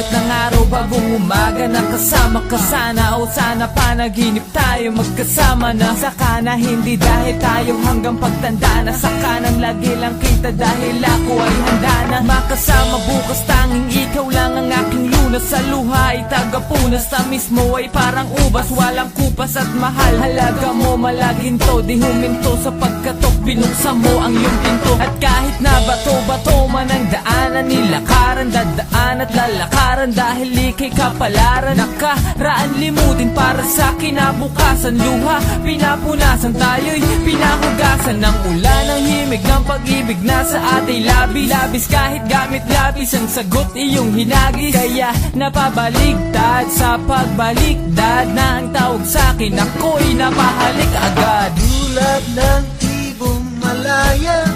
Speaker 1: sikat ng araw bagong umaga, nakasama ka sana o sana panaginip tayo magkasama na. Saka na hindi dahil tayo hanggang pagtanda na, saka nang lagi lang kita dahil ako ay handa na makasama bukas. Tanging ikaw lang ang aking lunas, sa luha ay tagapunas, tamis mo ay parang ubas, walang kupas at mahal. Halaga mo malaginto, di huminto sa pagkatok, binuksan mo ang iyong pinto. At kahit na bato-bato man ang daanan, nilakaran, dadaan at lalakaran dahil ikay kapalaran. Nakaraan limutin para sa kinabukasan, luha pinapunasan, tayo'y pinahugasan ng ulan ng himig ng pag-ibig na sa ating labis. Kahit gamit labis ang sagot iyong hinagis, kaya napabaligtad sa pagbalikdad na ang tawag sa'kin, ako'y napahalik agad.
Speaker 10: Tulad ng ibong malaya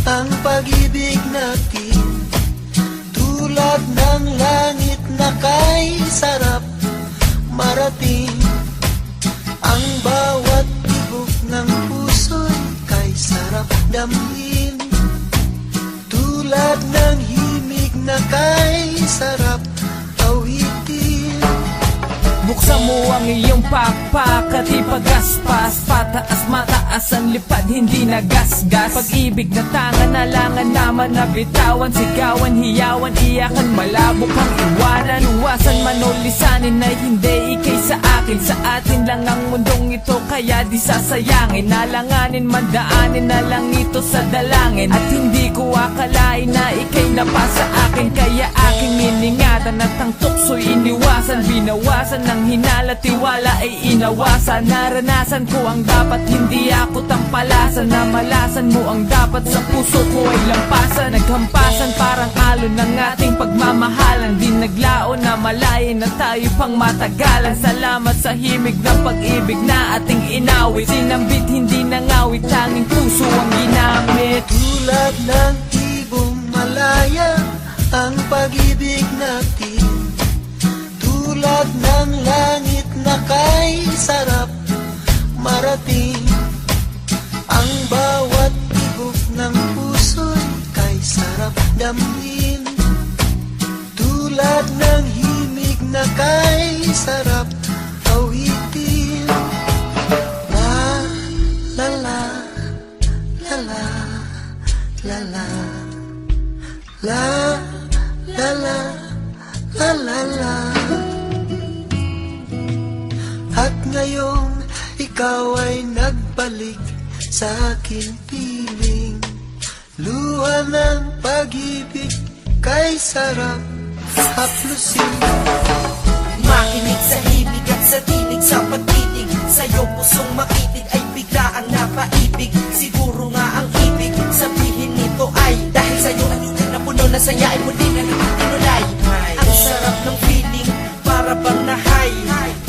Speaker 10: ang pag-ibig natin, tulad ng langit na kay sarap marating. Ang bawat tibok ng puso'y kay sarap damhin, tulad ng himig na kay sarap awitin.
Speaker 1: Buksan mo ang iyong pakpak at ipagaspas, pataas mataas ang lipad, hindi nagasgas. Pag-ibig na tanga, nalangan naman na bitawan, sigawan, hiyawan, iyakan, malabo kang iwanan. Iwasan man o lisanin ay hindi ikay sa akin, sa atin lang ang mundong ito kaya di sasayangin. Nalanganin man daanin na lang ito sa dalangin, at hindi ko akalain na ikay napasa akin, kaya aking iningatan at ang tukso'y iniwasan. Binawasan ng hinala, tiwala ay inawasan. Naranasan ko ang dapat, hindi ako tampalasan. Namalasan mo ang dapat, sa puso ko ay lampasan. Naghampasan parang alon ng ating pagmamahalan, di naglaon na malayan na tayo pang matagalan. Salamat sa himig ng pag-ibig na ating inawit, sinambit hindi nangawit, tanging puso ang ginamit.
Speaker 10: Tulad ng ibong malaya ang pag-ibig natin, tulad ng langit na kay sarap marating. Ang bawat tibok ng puso'y kay sarap damhin, tulad ng himig na kay sarap awitin. La la la la la la la la la la la la. At ngayong ikaw ay nagbalik sa aking piling, luha ng pag-ibig kay sarap haplusin.
Speaker 1: Makinig sa himig at sa tinig sa pagtitig, sa'yo pusong makitig ay bigla ang napaibig. Siguro nga ang ibig sabihin nito ay dahil sa'yo ang lugar na puno na saya ay muli na tinulay. Ang sarap ng feeling, para bang nahay,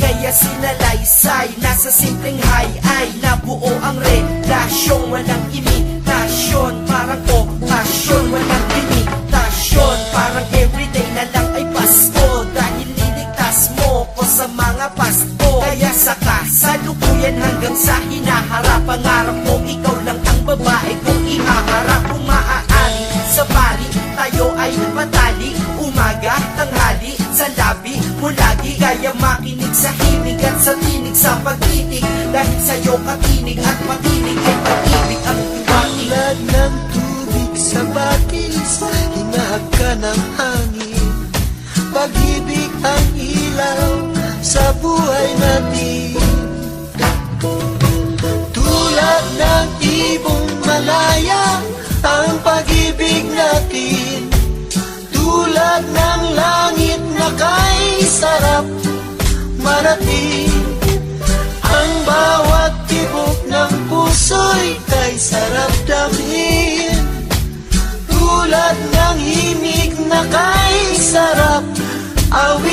Speaker 1: kaya sinalaysay, nasa simpleng high ay nabuo ang relasyon. Walang imitasyon, parang okasyon, walang limitasyon, parang everyday na lang ay Pasko, dahil niligtas mo ko sa mga pasto. Kaya sa kasalukuyan hanggang sa hinaharap, pangarap mo ikaw lang ang babae kong ihaharap. Kung maaari sa pari tayo ay matali, umaga, tanghali, sa labi mo lagi. Kaya makinig sa himig at sa tinig sa pag-ibig, dahil sa'yo katinig at makinig ay pag-ibig ang iwakig.
Speaker 10: Tulad ng tubig sa batis, hinahag ka ng hangin, pag-ibig ang ilaw sa buhay natin. Tulad ng ibong malaya ang pag-ibig natin, tulad ng langit na kay sarap marating. Ang bawat tibok ng puso'y kay sarap damhin, tulad ng himig na kay sarap awit.